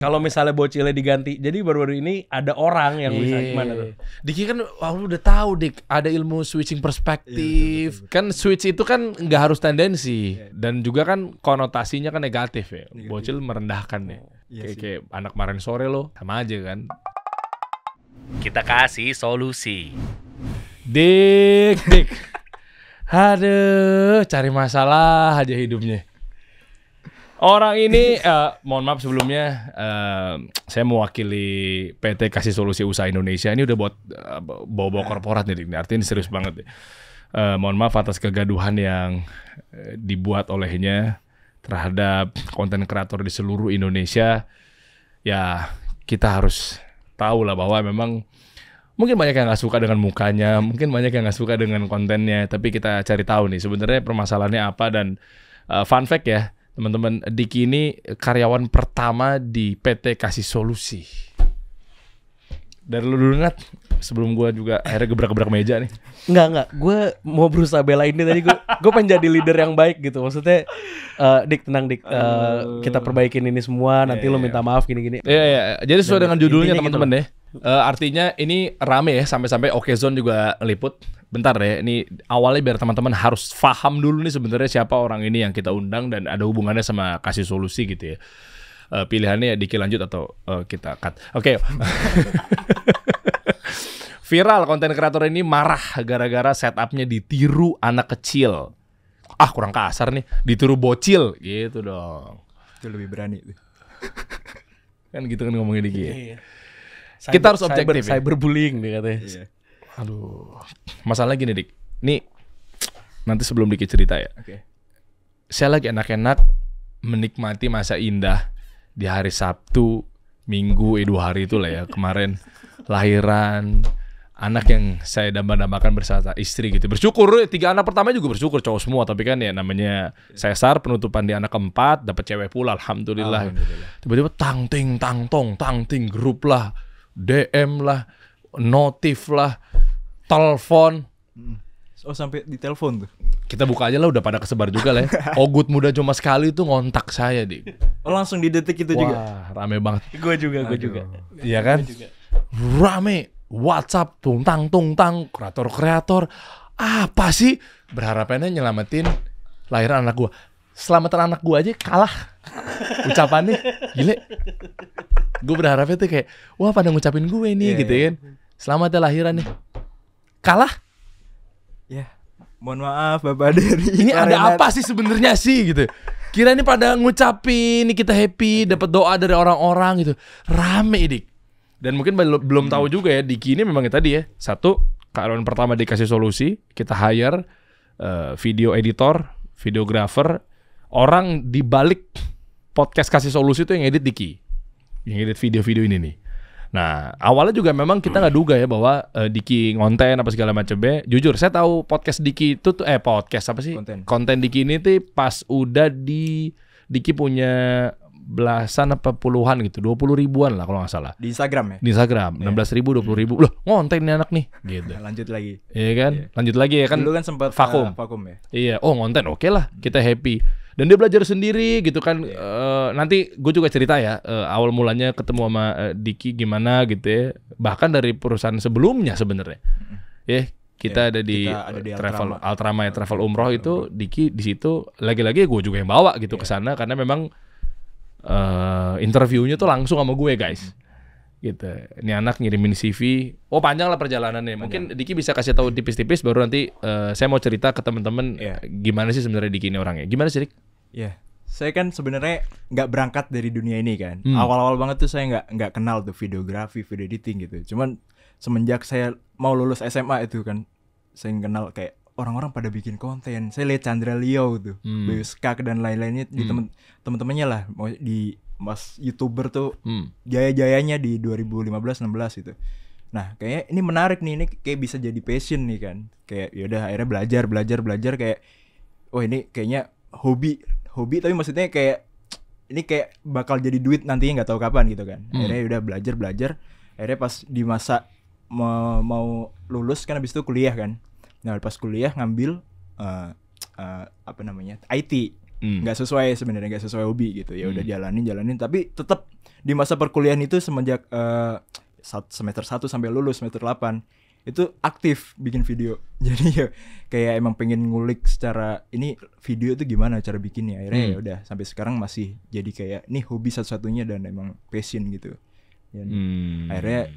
Kalau misalnya bocilnya diganti, jadi baru-baru ini ada orang yang bisa gimana tuh? Diki kan lu udah tahu Dik, ada ilmu switching perspektif. Kan switch itu kan nggak harus tendensi dan juga kan konotasinya kan negatif ya. Bocil merendahkan ya. Kayak anak kemarin sore lo sama aja kan. Kita kasih solusi. Dik. Aduh, cari masalah aja hidupnya. Orang ini, mohon maaf sebelumnya, saya mewakili PT Kasih Solusi Usaha Indonesia. Ini udah buat bawa-bawa korporat nih, artinya ini serius banget. Mohon maaf atas kegaduhan yang dibuat olehnya terhadap konten kreator di seluruh Indonesia. Ya, kita harus tahu lah bahwa memang mungkin banyak yang nggak suka dengan mukanya, mungkin banyak yang nggak suka dengan kontennya. Tapi kita cari tahu nih sebenarnya permasalahannya apa. Dan fun fact ya, teman-teman, Diki ini karyawan pertama di PT Kasih Solusi. Dari lu dulu Nat, sebelum gue juga akhirnya gebrak-gebrak meja nih. Enggak, gue mau berusaha belain dia tadi. Gue pengen jadi leader yang baik gitu. Maksudnya, Dik tenang Dik, kita perbaikin ini semua. Nanti lu minta maaf gini-gini. Iya. Jadi sesuai dengan judulnya teman-teman gitu deh. Artinya ini rame ya, sampai Okezone juga ngeliput. Bentar deh, ini awalnya biar teman-teman harus paham dulu nih sebenarnya siapa orang ini yang kita undang dan ada hubungannya sama Kasih Solusi gitu ya. Pilihannya Diki lanjut atau kita cut. Oke. Viral, konten kreator ini marah gara-gara setupnya ditiru anak kecil. Kurang kasar nih, ditiru bocil gitu dong. Itu lebih berani tuh. Kan gitu kan ngomongin Diki ya. Iya. Kita harus objektif ya. Cyberbullying dia katanya. Iya. Aduh, masalahnya gini Dik. Nih, nanti sebelum Diki cerita ya. Oke. Saya lagi enak-enak menikmati masa indah di hari Sabtu, Minggu, 2 hari itu lah ya. Kemarin lahiran anak yang saya dambakan bersama istri gitu. Bersyukur, 3 anak pertama juga bersyukur, cowok semua. Tapi kan ya namanya sesar, penutupan di anak keempat, dapat cewek pula, alhamdulillah. Tiba-tiba tang ting grup lah, DM lah, notif lah, telepon. Oh sampai di telepon tuh. Kita buka aja lah, udah pada kesebar juga lah ya. Ogut muda cuma sekali tuh ngontak saya Dik. Oh langsung di detik itu juga. Wah, rame banget. Gue juga. Iya kan? Rame. WhatsApp tung tang kreator. Apa sih? Berharapannya nyelamatin lahiran anak gua. Selamatan anak gua aja kalah ucapannya. Gile. Gue berharapnya tuh kayak, wah pada ngucapin gue nih gitu kan. Selamat ya lahiran nih. Kalah. Ya, mohon maaf Bapak dari Ini ada apa sih sebenarnya sih gitu. Kira ini pada ngucapin, ini kita happy, dapat doa dari orang-orang gitu. Rame Dik. Dan mungkin belum tahu juga ya, Diki ini memang tadi ya. Satu, karyawan pertama Dikasih Solusi, kita hire video editor, videographer, orang di balik podcast Kasih Solusi itu yang edit Diki. Yang edit video-video ini nih. Nah, awalnya juga memang kita nggak duga ya bahwa Diki ngonten apa segala macamnya. Jujur, saya tahu podcast Diki itu tuh podcast apa sih? Konten Diki ini tuh pas udah Diki punya belasan apa puluhan gitu, 20 ribuan lah kalau nggak salah. Di Instagram ya? Di Instagram, 16.000, 20.000. Loh, ngonten nih anak nih gitu. Lanjut lagi. Iya kan? Lanjut lagi ya kan. Dulu kan sempat vakum ya. Iya, ngonten oke lah, kita happy. Dan dia belajar sendiri gitu kan. Nanti gue juga cerita ya, awal mulanya ketemu sama Diki gimana gitu ya. Bahkan dari perusahaan sebelumnya sebenarnya. Ya, kita ada di travel Altrama Travel Umroh itu, Diki di situ lagi-lagi gue juga yang bawa gitu ke sana karena memang interviewnya tuh langsung sama gue guys. Gitu. Ini anak ngirimin CV. Panjang lah perjalanannya. Mungkin Diki bisa kasih tahu tipis-tipis baru nanti saya mau cerita ke teman-teman gimana sih sebenarnya Diki ini orangnya. Gimana sih Dik? Iya. Saya kan sebenarnya nggak berangkat dari dunia ini kan. Awal-awal banget tuh saya nggak kenal tuh videografi, video editing gitu. Cuman semenjak saya mau lulus SMA itu kan, saya kenal kayak orang-orang pada bikin konten. Saya lihat Chandra Leo tuh, Beuskak dan lain-lainnya di teman-temannya lah, mau di mas YouTuber tuh jaya-jayanya di 2015-16 gitu. Nah, kayaknya ini menarik nih, ini kayak bisa jadi passion nih kan. Kayak yaudah akhirnya belajar kayak ini kayaknya hobi tapi maksudnya kayak ini kayak bakal jadi duit nantinya nggak tahu kapan gitu kan. Akhirnya udah belajar. Akhirnya pas di masa mau lulus kan habis itu kuliah kan. Nah, pas kuliah ngambil IT. nggak sesuai sebenarnya, nggak sesuai hobi gitu. Ya udah jalanin, tapi tetap di masa perkuliahan itu semenjak semester 1 sampai lulus semester 8 itu aktif bikin video. Jadi ya kayak emang pengen ngulik secara ini video itu gimana cara bikinnya. Akhirnya ya udah sampai sekarang masih jadi kayak nih hobi satu-satunya dan emang passion gitu. Dan akhirnya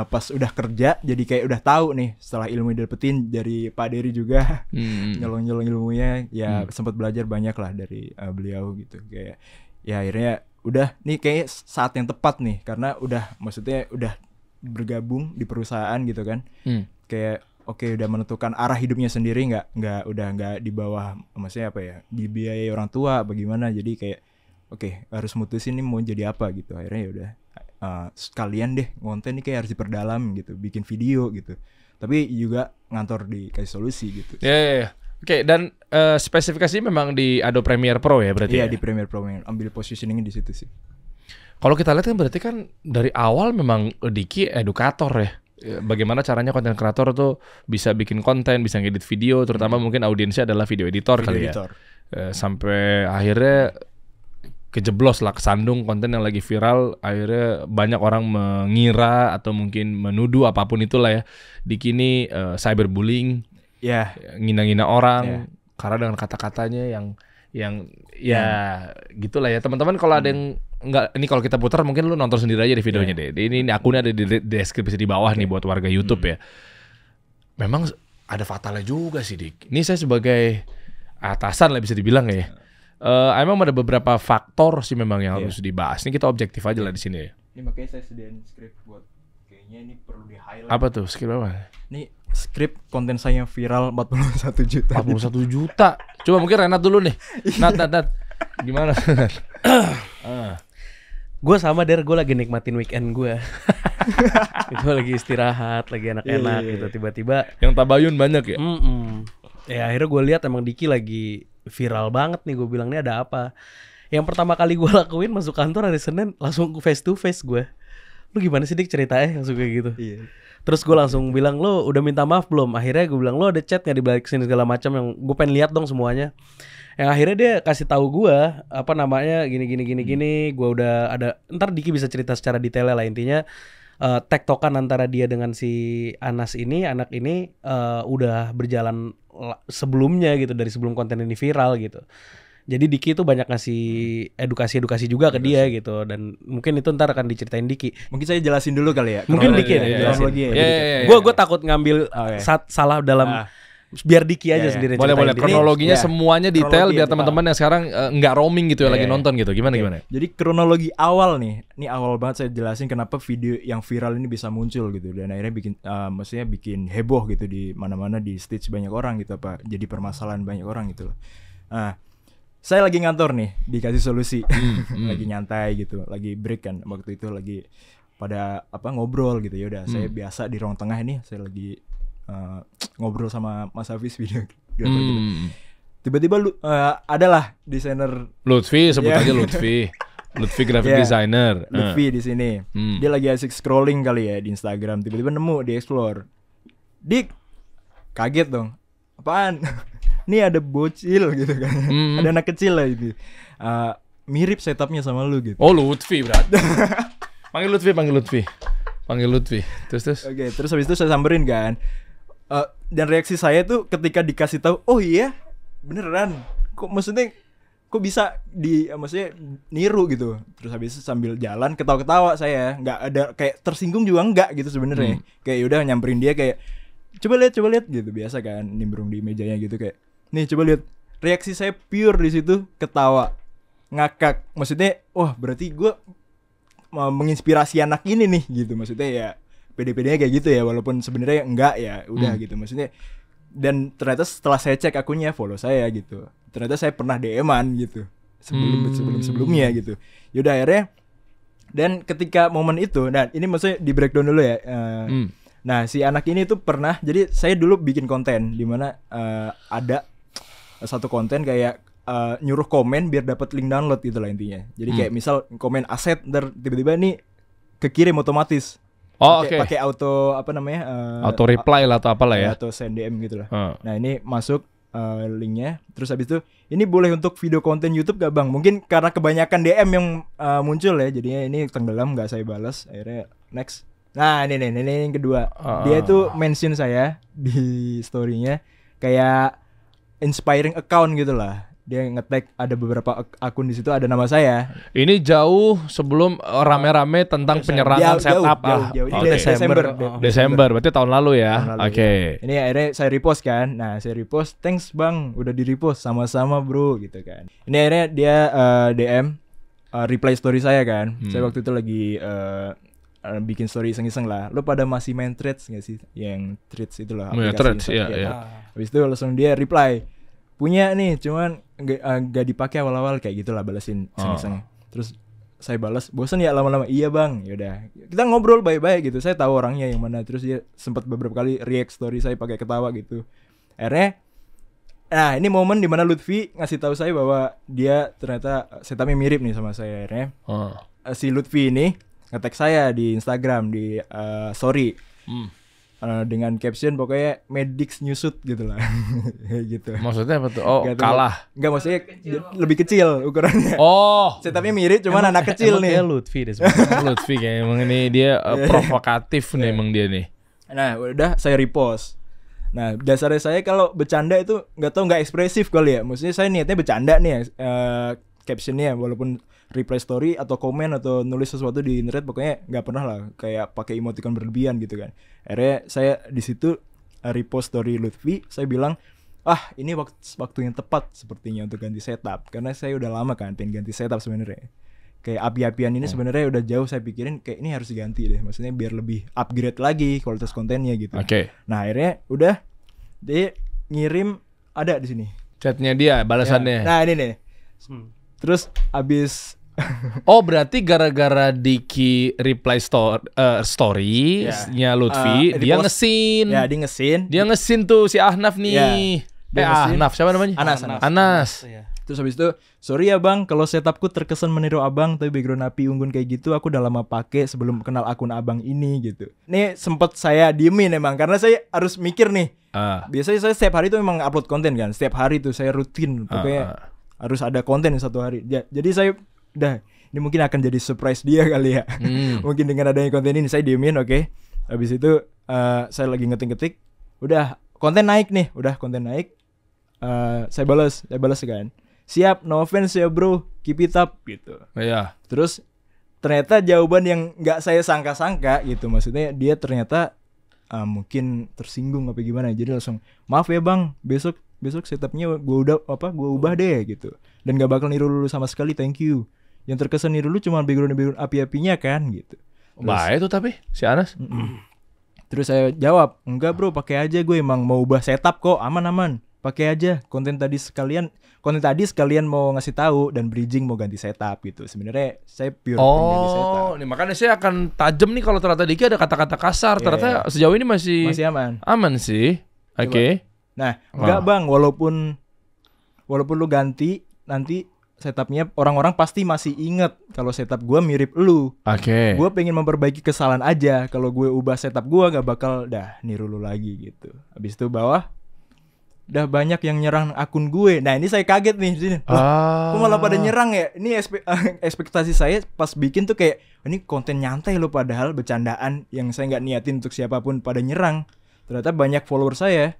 pas udah kerja jadi kayak udah tahu nih setelah ilmu didapetin dari Pak Dery juga nyolong ilmunya ya sempat belajar banyak lah dari beliau gitu. Kayak ya akhirnya udah nih kayak saat yang tepat nih karena udah maksudnya udah bergabung di perusahaan gitu kan. Kayak oke, udah menentukan arah hidupnya sendiri, nggak di bawah maksudnya apa ya, dibiayai orang tua bagaimana. Jadi kayak oke, harus mutusin nih mau jadi apa gitu. Akhirnya ya udah sekalian deh konten nih kayak harus diperdalam gitu, bikin video gitu. Tapi juga ngantor di Kasih Solusi gitu. Ya. Oke, dan spesifikasi memang di Adobe Premiere Pro ya berarti? Iya, ya? di Premiere Pro, ambil positioningnya di situ sih. Kalau kita lihat kan berarti kan dari awal memang Diki edukator ya. Bagaimana caranya konten kreator tuh bisa bikin konten, bisa ngedit video, terutama mungkin audiensnya adalah video editor kali ya. Sampai akhirnya kejeblos lah, kesandung konten yang lagi viral, akhirnya banyak orang mengira atau mungkin menuduh apapun itulah ya. Diki ini cyberbullying, ngina-ngina orang karena dengan kata-katanya yang gitulah ya. Teman-teman kalau ada yang enggak, ini kalau kita putar mungkin lu nonton sendiri aja di videonya deh. Ini akunnya ada di deskripsi di bawah nih buat warga YouTube ya. Memang ada fatalnya juga sih, Dik. Ini saya sebagai atasan lah bisa dibilang ya. Emang ada beberapa faktor sih memang yang harus dibahas. Ini kita objektif aja lah di sini ya. Ini makanya saya sediain skrip buat kayaknya ini perlu di-highlight. Apa tuh skrip apa? Ini skrip konten saya viral 41 juta. 41 juta. Coba mungkin Renat dulu nih. Nat. Gimana? Gue sama gue lagi nikmatin weekend gue. Gue lagi istirahat, lagi enak-enak gitu. Tiba-tiba yang tabayun banyak ya? Ya akhirnya gue lihat emang Diki lagi viral banget nih. Gue bilang ini ada apa. Yang pertama kali gue lakuin masuk kantor hari Senin langsung face to face gue. Lu gimana sih Dik ceritanya langsung kayak gitu. Terus gue langsung bilang, lo udah minta maaf belum? Akhirnya gue bilang, lo ada chat nggak di balik sini segala macam yang gue pengen lihat dong semuanya. Yang akhirnya dia kasih tahu gue apa namanya gini. Gue udah ada, ntar Diki bisa cerita secara detailnya lah. Intinya tektokan antara dia dengan si anak ini udah berjalan sebelumnya gitu, dari sebelum konten ini viral gitu. Jadi Diki tuh banyak ngasih edukasi juga ke dia gitu, dan mungkin itu ntar akan diceritain Diki. Mungkin saya jelasin dulu kali ya. Mungkin Diki jelasin. Gue takut ngambil salah dalam biar Diki aja sendiri. Boleh kronologinya semuanya detail biar teman-teman yang sekarang nggak roaming gitu ya lagi nonton gitu. Gimana? Jadi kronologi awal nih, ini awal banget saya jelasin kenapa video yang viral ini bisa muncul gitu, dan akhirnya bikin heboh gitu di mana-mana, di stage banyak orang gitu, apa jadi permasalahan banyak orang gitu. Nah, saya lagi ngantor nih di Kasih Solusi, lagi nyantai gitu, lagi break kan waktu itu, lagi pada ngobrol gitu. Ya udah, saya biasa di ruang tengah ini, saya lagi ngobrol sama Mas Hafiz video gitu. Tiba-tiba adalah desainer Lutfi, sebut aja Lutfi graphic designer. Lutfi di sini. Dia lagi asik scrolling kali ya di Instagram, tiba-tiba nemu di explore. Dik, kaget dong. Apaan? Nih ada bocil gitu kan. Ada anak kecil lah itu. Mirip setupnya sama lu gitu. Oh, Lutfi berarti. Panggil Lutfi. Terus. Oke, terus habis itu saya samperin kan. Dan reaksi saya tuh ketika dikasih tahu, oh iya, beneran. Kok bisa maksudnya niru gitu. Terus habis itu sambil jalan ketawa-ketawa saya, nggak ada kayak tersinggung juga enggak gitu sebenarnya. Kayak udah nyamperin dia kayak coba lihat gitu, biasa kan, nimbrung di mejanya gitu kayak, nih coba lihat. Reaksi saya pure di situ ketawa, ngakak. Maksudnya, wah berarti gue menginspirasi anak ini nih gitu. Maksudnya ya pede-pedenya kayak gitu ya, walaupun sebenarnya enggak ya, udah gitu maksudnya. Dan ternyata setelah saya cek akunnya, follow saya gitu, ternyata saya pernah DM-an gitu sebelumnya gitu. Yaudah akhirnya, dan ketika momen itu, nah ini maksudnya di breakdown dulu ya. Nah si anak ini tuh pernah, jadi saya dulu bikin konten dimana ada satu konten kayak nyuruh komen biar dapat link download gitu lah intinya. Jadi kayak misal komen aset, ntar tiba-tiba nih kekirim otomatis. Pakai auto auto reply lah atau apalah ya, atau send DM gitu lah. Nah ini masuk linknya. Terus habis itu ini boleh untuk video konten YouTube gak bang? Mungkin karena kebanyakan DM yang muncul ya, jadinya ini tenggelam gak saya balas. Akhirnya next. Nah ini yang kedua. Dia itu mention saya di story-nya kayak inspiring account gitu lah. Dia nge-tag ada beberapa akun di situ ada nama saya. Ini jauh sebelum rame-rame tentang penyerangan setup. Jauh. Ini Oke. Desember, berarti tahun lalu ya. Oke. Ini akhirnya saya repost kan. Nah, saya repost, thanks bang, udah di repost sama-sama bro gitu kan. Ini akhirnya dia DM reply story saya kan. Saya waktu itu lagi bikin story iseng-iseng lah. Lo pada masih main Threads nggak sih? Yang Threads itu lah. Ya, Threads, iya. Habis itu langsung dia reply, punya nih, cuman gak dipakai awal-awal kayak gitulah, balesin iseng-iseng. Terus saya balas, bosan ya lama-lama. Iya bang, yaudah kita ngobrol baik-baik gitu. Saya tahu orangnya yang mana. Terus dia sempat beberapa kali react story saya pakai ketawa gitu. Akhirnya, nah ini momen dimana Lutfi ngasih tahu saya bahwa dia ternyata setupnya mirip nih sama saya. Akhirnya si Lutfi ini nge-tag saya di Instagram di story. Dengan caption pokoknya Medix nyusut gitu lah. Gitu. Maksudnya apa tuh? Oh, kalah. Enggak, maksudnya lebih kecil ukurannya. Oh, setupnya mirip cuman anak kecil nih. Lutfi deh sebenarnya. Lutfi kayak emang ini dia provokatif nih emang dia nih. Nah, udah saya repost. Nah, dasarnya saya kalau bercanda itu nggak ekspresif kali ya. Maksudnya saya niatnya bercanda nih captionnya, walaupun reply story atau komen atau nulis sesuatu di internet pokoknya nggak pernah lah kayak pakai emoticon berlebihan gitu kan. Akhirnya saya di situ repost story Lutfi, saya bilang ini waktu yang tepat sepertinya untuk ganti setup karena saya udah lama kan pengen ganti setup sebenarnya. Kayak api-apian ini sebenarnya udah jauh saya pikirin kayak ini harus diganti deh, maksudnya biar lebih upgrade lagi kualitas kontennya gitu. Oke. Nah akhirnya udah dia ngirim ada di sini Chatnya dia, balasannya. ya. Nah ini nih. Terus abis Oh berarti gara-gara Diki reply story-nya Lutfi, dia ngesin. Ya, dia ngesin. Dia ngesin tuh si Ahnaf nih. Ahnaf siapa namanya? Anas. Terus habis itu, sorry ya bang, kalau setupku terkesan meniru abang, tapi background api unggun kayak gitu aku udah lama pakai sebelum kenal akun abang ini gitu. Ini sempet saya diemin emang, karena saya harus mikir nih. Biasanya saya setiap hari tuh memang upload konten kan, setiap hari tuh saya rutin, pokoknya harus ada konten satu hari. Jadi saya udah, ini mungkin akan jadi surprise dia kali ya. Mungkin dengan adanya konten ini saya diemin, oke. Habis itu saya lagi ngetik-ngetik, udah konten naik nih, saya balas kan. Siap, no offense ya bro, keep it up gitu. Iya. Terus ternyata jawaban yang nggak saya sangka-sangka gitu, maksudnya dia ternyata mungkin tersinggung apa gimana, jadi langsung maaf ya bang, besok setupnya gue ubah deh gitu, dan gak bakal niru lu sama sekali, thank you. Yang terkesan niru lu cuma background api-apinya kan gitu. Baik tuh tapi si Anas. Terus saya jawab, enggak bro, pakai aja, gue emang mau ubah setup kok, aman, pakai aja. Konten tadi sekalian mau ngasih tahu dan bridging mau ganti setup gitu. Sebenarnya saya pure pengen ganti setup. Oh, nih makanya saya akan tajam nih kalau ternyata Diki ada kata-kata kasar. Ternyata sejauh ini masih aman. Aman sih. Oke. Nah, enggak bang, walaupun lu ganti nanti setupnya orang-orang pasti masih inget kalau setup gue mirip lu. Oke. Gue pengen memperbaiki kesalahan aja. Kalau gue ubah setup gue gak bakal niru lu lagi gitu. Habis itu bawah udah banyak yang nyerang akun gue. Nah ini saya kaget nih di sini. Kok malah pada nyerang ya? Ini ekspektasi saya pas bikin tuh kayak ini konten nyantai loh, padahal bercandaan yang saya nggak niatin untuk siapapun, pada nyerang. Ternyata banyak follower saya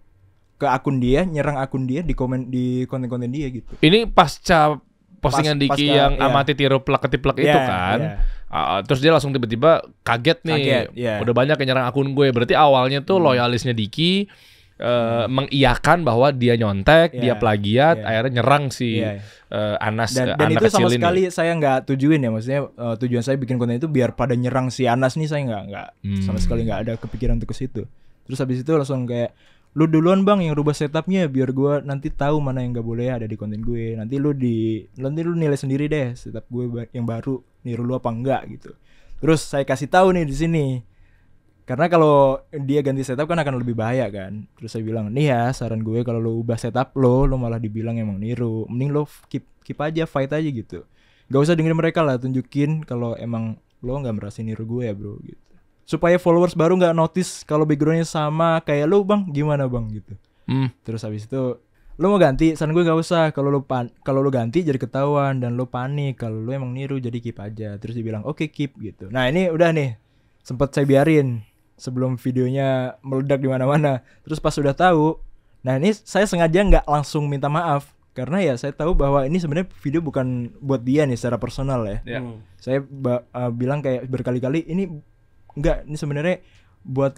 ke akun dia, nyerang akun dia di konten-konten dia gitu. Ini pasca postingan Diki yang amati tiru plak-ketiplak itu kan. Terus dia langsung tiba-tiba kaget nih. Udah banyak yang nyerang akun gue. Berarti awalnya tuh loyalisnya Diki mengiyakan bahwa dia nyontek, dia plagiat, akhirnya nyerang si Anas. Dan itu sama sekali saya nggak tujuin ya, maksudnya tujuan saya bikin konten itu biar pada nyerang si Anas nih, saya nggak sama sekali nggak ada kepikiran untuk ke situ. Terus habis itu langsung kayak, lu duluan bang yang rubah setupnya biar gue nanti tahu mana yang nggak boleh ada di konten gue. Nanti lu nilai sendiri deh setup gue yang baru niru lu apa enggak gitu. Terus saya kasih tahu nih di sini. Karena kalau dia ganti setup kan akan lebih bahaya kan. Terus saya bilang, nih ya saran gue, kalau lo ubah setup lo malah dibilang emang niru. Mending lo keep aja, fight aja gitu. Gak usah dengerin mereka lah, tunjukin kalau emang lo gak merasa niru gue ya bro gitu. Supaya followers baru gak notice kalau backgroundnya sama kayak lo bang, gimana bang gitu. Terus habis itu lu mau ganti, saran gue gak usah. Kalau lu ganti jadi ketahuan dan lu panik. Kalau lu emang niru jadi keep aja. Terus dia bilang oke, keep gitu. Nah ini udah nih, sempet saya biarin sebelum videonya meledak di mana-mana. Terus pas udah tahu, nah ini saya sengaja nggak langsung minta maaf karena ya saya tahu bahwa ini sebenarnya video bukan buat dia nih secara personal ya. Saya bilang kayak berkali-kali ini sebenarnya buat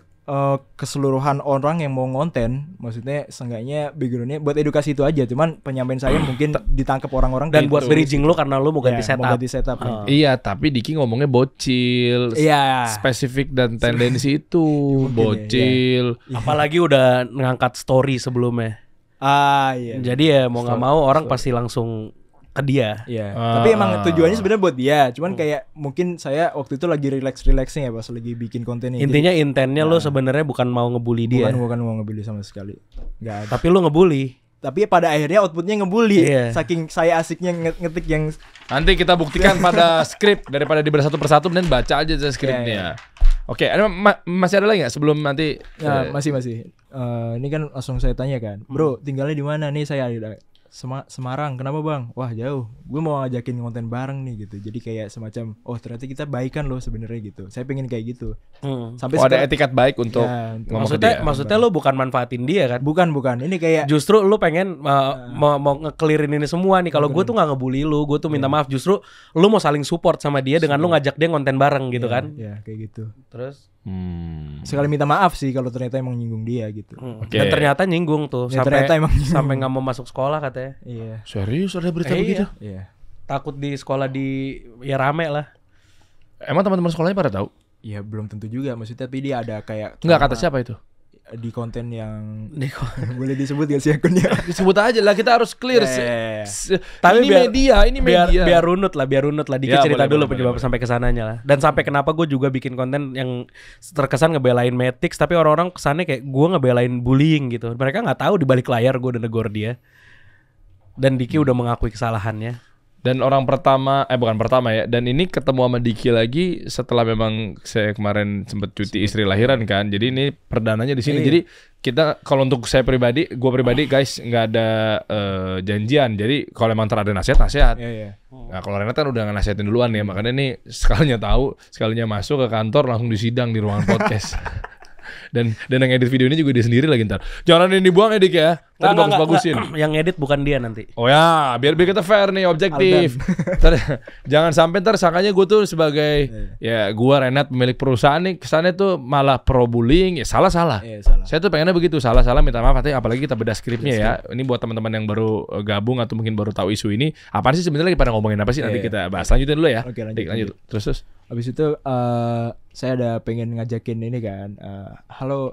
keseluruhan orang yang mau ngonten, maksudnya seenggaknya backgroundnya buat edukasi itu aja. Cuman penyampaian saya mungkin ditangkap orang-orang Dan kayak buat gitu. bridging lu karena lu mau ganti Ya, mau setup. ganti setup. Iya, tapi Diki ngomongnya bocil. Iya. Spesifik dan tendensi itu Mungkin bocil. Apalagi udah ngangkat story sebelumnya. Iya. Jadi ya mau nggak mau orang pasti langsung ke dia. Iya. Tapi emang tujuannya sebenarnya buat dia. Cuman kayak mungkin saya waktu itu lagi relaxing ya pas lagi bikin konten ini. Intinya intennya lu sebenarnya bukan mau ngebully dia. bukan mau ngebully sama sekali. Enggak ada. Tapi lu ngebully. Tapi pada akhirnya outputnya ngebully. Iya. Saking saya asiknya ngetik yang Nanti kita buktikan pada skrip daripada di satu persatu dan baca aja skripnya. Oke, ada masih ada lagi nggak sebelum nanti? ya, masih. Ini kan langsung saya tanya kan, bro tinggalnya di mana nih? Saya ada Semarang. Kenapa bang? Wah jauh. Gue mau ngajakin konten bareng nih gitu. Jadi kayak semacam ternyata kita baikan loh sebenarnya gitu. Saya pengen kayak gitu. Sampai ada etikat baik untuk Ya, ngomong ke dia. Maksudnya lu bukan manfaatin dia kan? bukan. Ini kayak Justru lu pengen mau nge-clearin ini semua nih. Kalau gue tuh nggak ngebully lu, gue tuh minta maaf. Justru lu mau saling support sama dia dengan lu ngajak dia konten bareng gitu kan? Ya kayak gitu. Terus Sekali minta maaf sih kalau ternyata emang nyinggung dia gitu. Oke. dan ternyata nyinggung tuh Ya, sampai ternyata emang nyinggung. sampai nggak mau masuk sekolah katanya. Iya. Serius ada berita Iya. begitu? Iya. Takut di sekolah ya rame lah. Emang teman-teman sekolahnya pada tahu? Ya belum tentu juga maksudnya, tapi dia ada kayak Enggak, kata siapa itu? di konten yang boleh disebut gak sih akunnya? Disebut aja lah, kita harus clear. Ya. Tapi ini media. biar runut lah. Dikit Ya, cerita boleh, dulu boleh, penyebab boleh. sampai kesananya lah. Dan sampai kenapa gue juga bikin konten yang terkesan ngebelain Matrix, tapi orang-orang kesannya kayak gue ngebelain bullying gitu. Mereka nggak tahu di balik layar gue udah negor dia. Dan Diki udah mengakui kesalahannya. Dan orang bukan pertama ya. Dan ini ketemu sama Diki lagi setelah memang saya kemarin sempat cuti istri lahiran kan. Jadi ini perdananya di sini. Jadi kita kalau untuk gue pribadi guys nggak ada janjian. Jadi kalau emang ada nasihat. Iya. Nah kalau Renat kan udah nasihatin duluan ya. Makanya nih sekalinya masuk ke kantor langsung disidang di ruangan podcast. Dan yang edit video ini juga dia sendiri lagi ntar. Jangan ini dibuang Dik ya. Tadi bagus-bagusin. Yang edit bukan dia nanti. Oh ya, biar kita fair nih, objektif. Jangan sampai ntar sangkanya gue tuh sebagai ya gue Renat pemilik perusahaan nih kesannya tuh malah pro bullying. Ya salah. Iya, salah. Saya tuh pengennya begitu, salah minta maaf. Apalagi kita bedah skripnya ya. Ini buat teman-teman yang baru gabung atau mungkin baru tahu isu ini. Apaan sih sebenarnya lagi pada ngomongin apa sih? Nanti kita bahas. Lanjutin dulu ya. Oke, Dik, lanjut. Terus. Habis itu saya ada pengen ngajakin ini kan.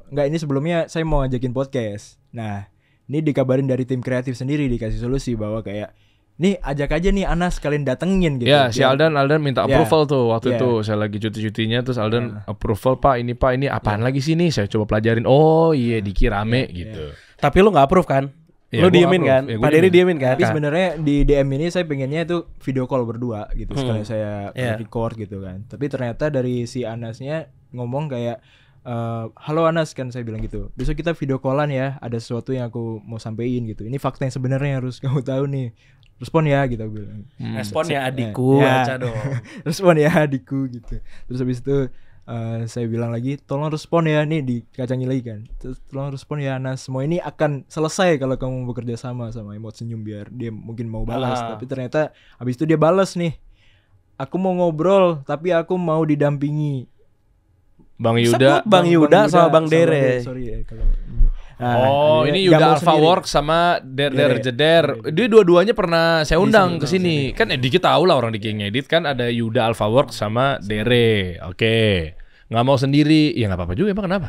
Ini sebelumnya saya mau ngajakin podcast. Nah, ini dikabarin dari tim kreatif sendiri dikasih solusi bahwa kayak nih ajak aja nih Anas kalian datengin gitu. Ya, si Aldan minta Ya. approval tuh waktu Ya. itu saya lagi cuti-cutinya terus Aldan approval Pak ini apaan lagi sih nih? Saya coba pelajarin. Oh iya Diki rame gitu. Tapi lu nggak approve kan? Ya, Lu gua diemin approve. kan? Ya, gua Pak Dery diemin kan? Tapi sebenarnya di DM ini saya pengennya itu video call berdua gitu. Sekali saya Iya. record gitu kan. Tapi ternyata dari si Anasnya ngomong kayak halo Anas kan saya bilang gitu. Besok kita video callan ya. Ada sesuatu yang aku mau sampein gitu. Ini fakta yang sebenarnya harus kamu tahu nih. Respon ya gitu aku bilang. Responnya adikku, Ya. baca dong. Respon ya adikku gitu. Terus habis itu saya bilang lagi tolong respon ya, nih dikacangin lagi kan. Terus tolong respon ya Anas, semua ini akan selesai kalau kamu bekerja sama emot senyum biar dia mungkin mau balas. Tapi ternyata habis itu dia balas nih, aku mau ngobrol tapi aku mau didampingi. Bang Yuda. Sebut Bang Yuda sama Bang Dere. Sorry ya kalau Oh, ini nggak Yuda mau Alpha sendiri. Works sama Der Dere. Jeder. Dia dua-duanya pernah saya undang ke sini. sini. Kan Diki tahu lah orang Diki yang ngedit kan ada Yuda Alpha Works sama Dere. Oke. Nggak mau sendiri. Ya nggak apa-apa juga emang kenapa?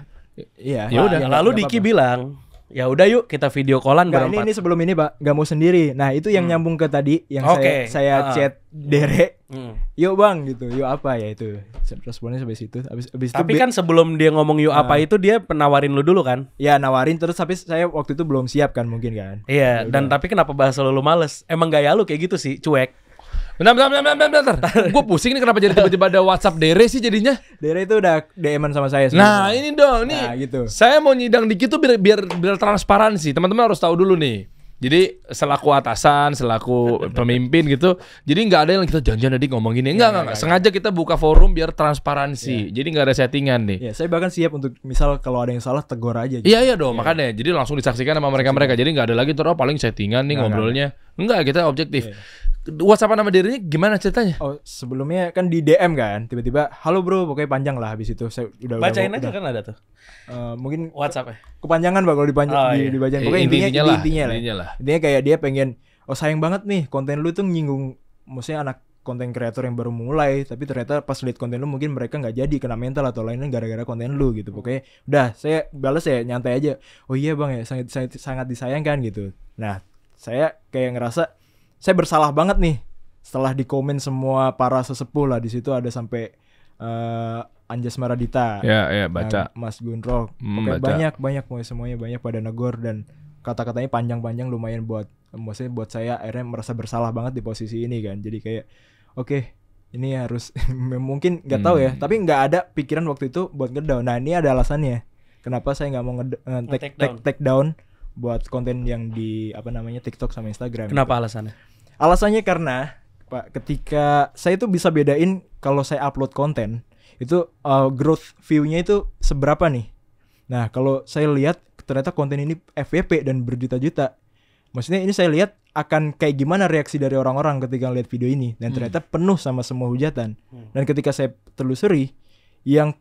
Iya. Ya udah. Lalu Diki bilang, ya udah yuk kita video callan Nggak, berempat. ini sebelum ini Pak, nggak mau sendiri. Nah itu yang nyambung ke tadi yang Oke. saya chat Dere. Hmm. Yuk bang gitu, yuk apa ya itu responnya sampai situ. Abis itu Tapi kan sebelum dia ngomong yuk apa itu dia penawarin lu dulu kan? ya nawarin terus tapi saya waktu itu belum siap kan mungkin kan. Iya, dan tapi kenapa bahasa lu males? Emang gaya lu kayak gitu sih, cuek. Bentar. Gue pusing nih kenapa jadi tiba-tiba ada WhatsApp Dere sih jadinya. Dere itu udah DM-an sama saya Nah sebenarnya. ini dong nih. Nah, gitu. Saya mau nyidang Diki tuh biar transparansi. Teman-teman harus tahu dulu nih. Jadi selaku atasan, selaku pemimpin gitu, jadi nggak ada yang kita janjian tadi ngomong gini. Enggak. Sengaja kita buka forum biar transparansi. Jadi nggak ada settingan nih. Ya, saya bahkan siap untuk misal kalau ada yang salah tegur aja. Gitu. Iya dong, makanya. Jadi langsung disaksikan sama mereka. Jadi nggak ada lagi terus paling settingan nih ngobrolnya. Enggak, kita objektif. WhatsApp nama dirinya gimana ceritanya? Oh, sebelumnya kan di DM kan, tiba-tiba halo bro, pokoknya panjang lah habis itu saya udah Bacain aja kan ada tuh. Mungkin WhatsApp ya. kepanjangan Pak kalau dibacain. Pokoknya intinya lah. Intinya kayak dia pengen sayang banget nih konten lu tuh nyinggung maksudnya anak konten kreator yang baru mulai, tapi ternyata pas lihat konten lu mungkin mereka nggak jadi kena mental atau lainnya gara-gara konten lu gitu. Pokoknya udah saya balas ya nyantai aja. Oh iya Bang ya, sangat disayangkan gitu. Nah, saya kayak ngerasa saya bersalah banget nih setelah dikomen semua para sesepuh lah. Di situ ada sampai Anjas Maradita, ya baca, Mas Gunro, banyak semuanya banyak pada negor dan kata-katanya panjang-panjang lumayan maksudnya buat saya akhirnya merasa bersalah banget di posisi ini kan. Jadi kayak oke, ini harus mungkin nggak tahu ya, tapi nggak ada pikiran waktu itu buat ngedown. Nah ini ada alasannya kenapa saya nggak mau take down buat konten yang di TikTok sama Instagram. Kenapa alasannya? Alasannya karena Pak, ketika saya itu bisa bedain kalau saya upload konten itu growth view-nya itu seberapa nih. Nah, kalau saya lihat ternyata konten ini FYP dan berjuta-juta. Maksudnya ini saya lihat akan kayak gimana reaksi dari orang-orang ketika lihat video ini dan ternyata penuh sama semua hujatan. Dan ketika saya telusuri yang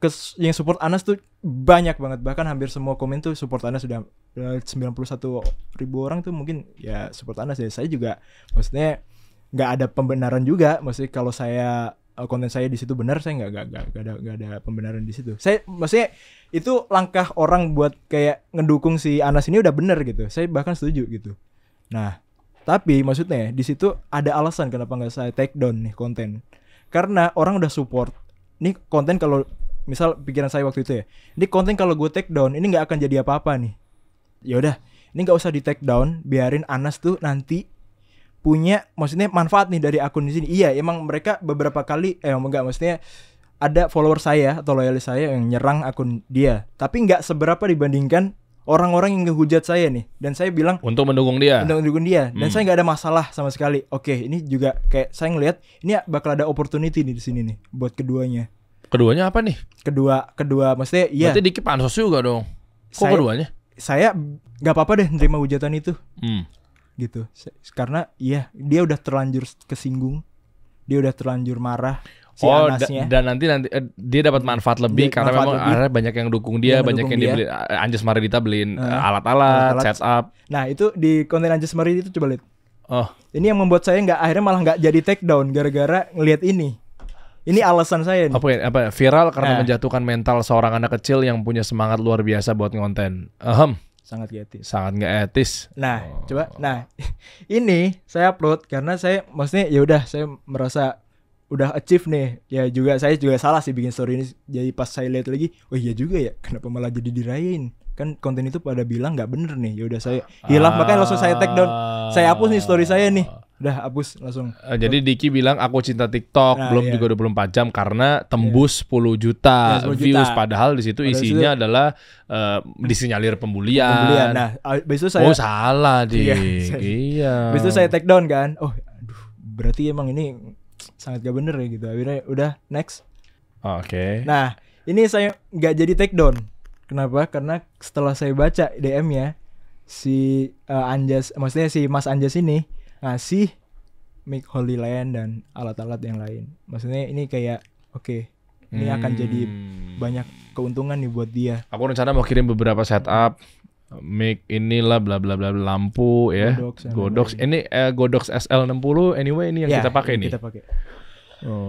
support Anas tuh banyak banget, bahkan hampir semua komen tuh support Anas. Sudah 91.000 orang tuh mungkin ya support Anas ya. Saya juga maksudnya nggak ada pembenaran juga, maksudnya kalau saya konten saya di situ benar, saya nggak ada pembenaran di situ. Saya maksudnya itu langkah orang buat kayak ngedukung si Anas ini udah benar gitu. Saya bahkan setuju gitu. Nah, tapi maksudnya di situ ada alasan kenapa nggak saya take down nih konten. Karena orang udah support. Ini konten kalau misal pikiran saya waktu itu ya, ini konten kalau gue take down ini nggak akan jadi apa-apa nih. Ya udah, ini nggak usah di take down, biarin Anas tuh nanti punya maksudnya manfaat nih dari akun di sini. Iya, emang mereka beberapa kali enggak maksudnya ada follower saya atau loyalis saya yang nyerang akun dia, tapi nggak seberapa dibandingkan orang-orang yang ngehujat saya nih. Dan saya bilang untuk mendukung dia. Dan saya nggak ada masalah sama sekali. Oke, ini juga kayak saya ngelihat ini bakal ada opportunity nih di sini nih buat keduanya. Keduanya apa nih? Kedua maksudnya iya. Berarti Diki pansos juga dong. Kok keduanya? Saya nggak apa-apa deh nerima hujatan itu. Gitu. Karena iya, dia udah terlanjur kesinggung. Dia udah terlanjur marah. Anasnya. Dan nanti dia dapat manfaat lebih karena memang ada banyak yang dukung dia, banyak yang dibeli. Anjas Maradita beliin alat-alat, setup. Nah, itu di konten Anjas Maradita itu coba lihat. Ini yang membuat saya akhirnya malah nggak jadi take down gara-gara ngelihat ini. Ini alasan saya nih. Apa viral karena menjatuhkan mental seorang anak kecil yang punya semangat luar biasa buat ngonten. Sangat gak etis. Sangat gak etis. Nah, coba. Nah, ini saya upload karena saya maksudnya ya udah saya merasa udah achieve nih. Ya juga saya juga salah sih bikin story ini. Jadi pas saya lihat lagi, oh iya juga ya, kenapa malah jadi dirayain? Kan konten itu pada bilang nggak bener nih. Ya udah saya hilaf, makanya langsung saya take down. Saya hapus nih story saya nih. Udah hapus langsung. Jadi Diki bilang aku cinta TikTok belum juga 24 jam karena tembus 10 juta views, padahal di situ isinya adalah disinyalir pembulian. Nah, habis itu saya salah Dik. Iya. Habis itu saya take down kan. Oh, aduh, berarti emang ini sangat gak bener ya gitu. Akhirnya udah next. Oke. Nah, ini saya nggak jadi take down. Kenapa? Karena setelah saya baca DM-nya si Anjas, maksudnya si Mas Anjas ini ngasih mic Holy Land dan alat-alat yang lain. Maksudnya ini kayak ini akan jadi banyak keuntungan nih buat dia. Aku rencana mau kirim beberapa setup, mic inilah bla bla bla, lampu ya. Godox. Ini Godox SL60 anyway ini yang kita pakai nih.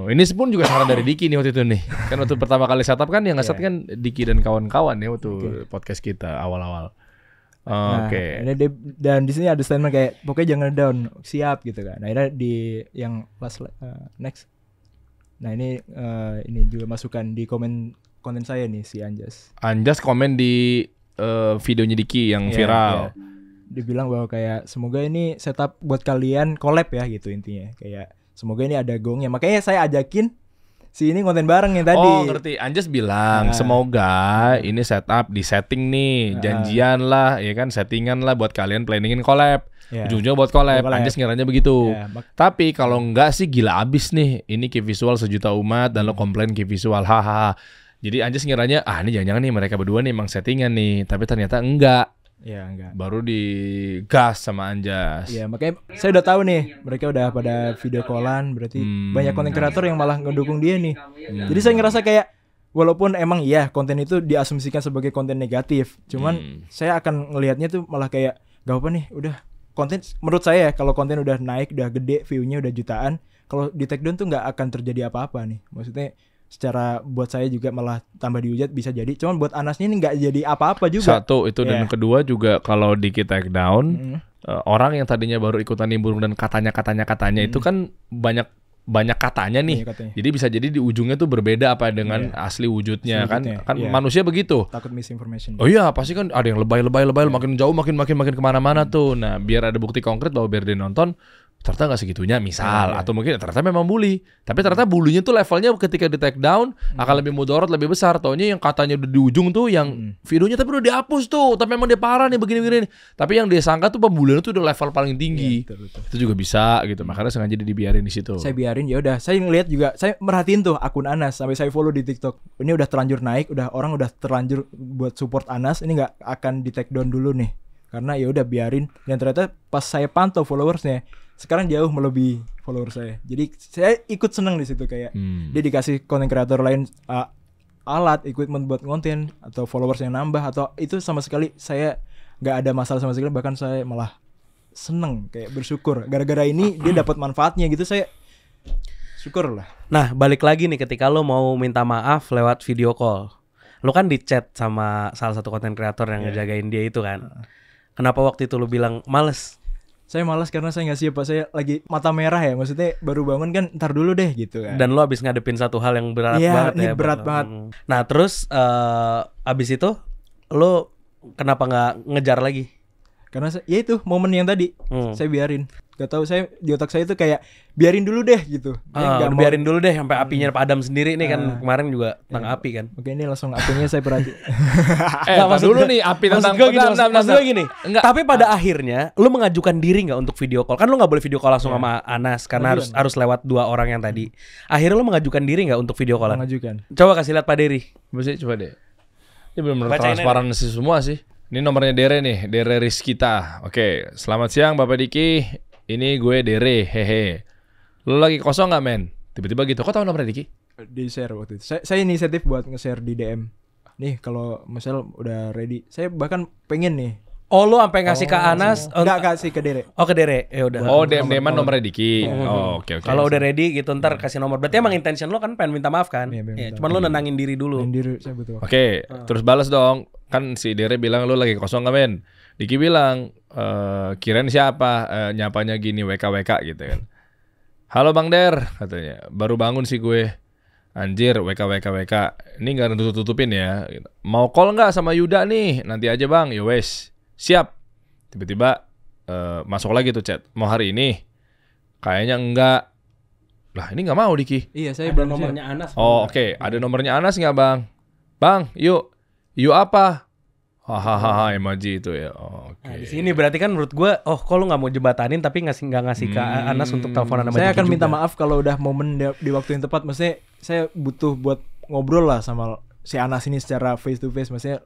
Ini pun juga saran dari Diki nih waktu itu nih. Kan waktu pertama kali setup kan yang nge-set kan Diki dan kawan-kawan ya waktu podcast kita awal-awal. Oke. Dan di sini ada statement kayak pokoknya jangan down, siap gitu kan. Nah, ini di yang next. Nah, ini juga masukan di konten saya nih si Anjas. Anjas komen di videonya Diki yang viral. Dia bilang bahwa kayak semoga ini setup buat kalian collab ya gitu intinya. Kayak semoga ini ada gongnya. Makanya saya ajakin si ini konten bareng yang tadi. Oh ngerti, Anjas bilang Nah. semoga ini setup di setting nih, janjian lah, ya kan, settingan lah buat kalian planningin collab. Ya. Ujung-ujungnya buat collab, Collab. Anjas ngiranya begitu. Ya, Tapi kalau enggak sih gila abis nih, ini key visual sejuta umat dan lo komplain key visual, hahaha. Jadi Anjas ngiranya, ini jangan-jangan nih mereka berdua nih emang settingan nih, tapi ternyata enggak. Ya enggak. Baru digas sama Anjas. Ya makanya saya udah tahu nih mereka udah pada video callan, berarti banyak konten kreator yang malah ngedukung dia nih. Jadi saya ngerasa kayak walaupun emang iya konten itu diasumsikan sebagai konten negatif, cuman saya akan ngelihatnya tuh malah kayak gak apa nih, udah konten menurut saya kalau konten udah naik, udah gede, view-nya udah jutaan, kalau di take down tuh nggak akan terjadi apa-apa nih. Maksudnya secara buat saya juga malah tambah dihujat bisa jadi, cuman buat Anasnya ini nggak jadi apa-apa juga. Satu itu dan Ya. kedua juga kalau di take down orang yang tadinya baru ikutan nimbrung dan katanya itu kan banyak katanya nih. Banyak katanya. Jadi bisa jadi di ujungnya tuh berbeda apa dengan asli wujudnya Asli kan. wujudnya, Kan iya. manusia begitu. Takut misinformation. Oh iya, pasti kan ada yang lebay makin jauh makin kemana-mana tuh. Nah, biar ada bukti konkret bahwa biar dia nonton ternyata nggak segitunya misal, atau mungkin ternyata memang bully, tapi ternyata bullynya tuh levelnya ketika di take down akan lebih mudorot, lebih besar. Taunya yang katanya udah di ujung tuh yang videonya tapi udah dihapus tuh, tapi memang dia parah nih begini-begini, tapi yang dia sangka tuh pembulian tuh udah level paling tinggi. Betul. Itu juga bisa gitu, makanya sengaja dibiarin di situ. Saya biarin, ya udah. Saya ngeliat juga, saya merhatiin tuh akun Anas sampai saya follow di TikTok. Ini udah terlanjur naik, orang udah terlanjur buat support Anas. Ini nggak akan di take down dulu nih, karena ya udah biarin. Dan ternyata pas saya pantau followersnya, sekarang jauh melebihi follower saya. Jadi saya ikut seneng di situ kayak dia dikasih konten kreator lain alat, equipment buat konten atau followers yang nambah, atau itu sama sekali saya nggak ada masalah sama sekali. Bahkan saya malah seneng kayak bersyukur gara-gara ini dia dapat manfaatnya gitu. Saya syukur lah. Nah, balik lagi nih ketika lo mau minta maaf lewat video call. Lo kan di chat sama salah satu konten kreator yang ngejagain dia itu kan. Kenapa waktu itu lo bilang males? Saya malas karena saya nggak siap, Pak. Saya lagi mata merah ya. Maksudnya baru bangun kan, ntar dulu deh gitu kan. Dan lo abis ngadepin satu hal yang berat Iya, banget ini ya. berat Bang. banget. Nah, terus abis itu lo kenapa nggak ngejar lagi? Karena ya itu momen yang tadi saya biarin. Gak tahu, saya di otak saya itu kayak biarin dulu deh gitu. Saya nggak mau- Biarin dulu deh sampai apinya padam sendiri nih kan kemarin juga tentang api kan. Oke, ini langsung apinya saya perhati. Tar dulu nih api tentang Maksud gue gini. Enggak. Tapi pada akhirnya lo mengajukan diri nggak untuk video call? Kan lo nggak boleh video call langsung sama Anas karena harus lewat dua orang yang tadi. Akhirnya lo mengajukan diri nggak untuk video callan? Mengajukan. Coba kasih lihat Pak Dery. Coba deh. Ini benar-benar Bacain transparansi semua sih. Ini nomornya Dere nih, Dere Rizkita. Oke, selamat siang Bapak Diki. Ini gue Dere, hehe. Lo lagi kosong nggak men? Tiba-tiba gitu. Kok tahu nomornya Diki? Di share waktu itu. Saya inisiatif buat nge-share di DM. Nih kalau misal udah ready. Saya bahkan pengen nih. Oh lo sampai ngasih ke Anas? Enggak kasih ke Dere. Oh ke Dere, ya udah. Oh, DM-an nomornya Diki. Oh, oke. Kalau udah ready gitu ntar kasih nomor. Berarti emang intention lo kan pengen minta maaf kan? Iya, pengen Iya, minta cuman lo nenangin diri dulu. Main diri saya betul. Oke, terus balas dong. Kan si Dere bilang lu lagi kosong nggak men? Diki bilang, kirain siapa? Nyapanya gini WK gitu kan. Halo Bang Der, katanya. Baru bangun sih gue. Anjir, WK. Ini nggak tutup-tutupin ya. Mau call nggak sama Yuda nih? Nanti aja Bang. Ya wes. Siap. Tiba-tiba masuk lagi tuh chat. Mau hari ini? Kayaknya enggak. Lah ini nggak mau Diki. Iya, saya Ada belum nomornya Anas. Oh oke, ada nomornya Anas nggak Bang? Bang, yuk apa? Hahaha, emoji itu ya. Oh, oke. Nah, di sini berarti kan menurut gue, oh kok lu nggak mau jembatanin tapi nggak ngasih ke Anas untuk teleponan sama Saya Diki akan juga. minta maaf kalau udah momen di waktu yang tepat. Maksudnya saya butuh buat ngobrol lah sama si Anas ini secara face to face. Maksudnya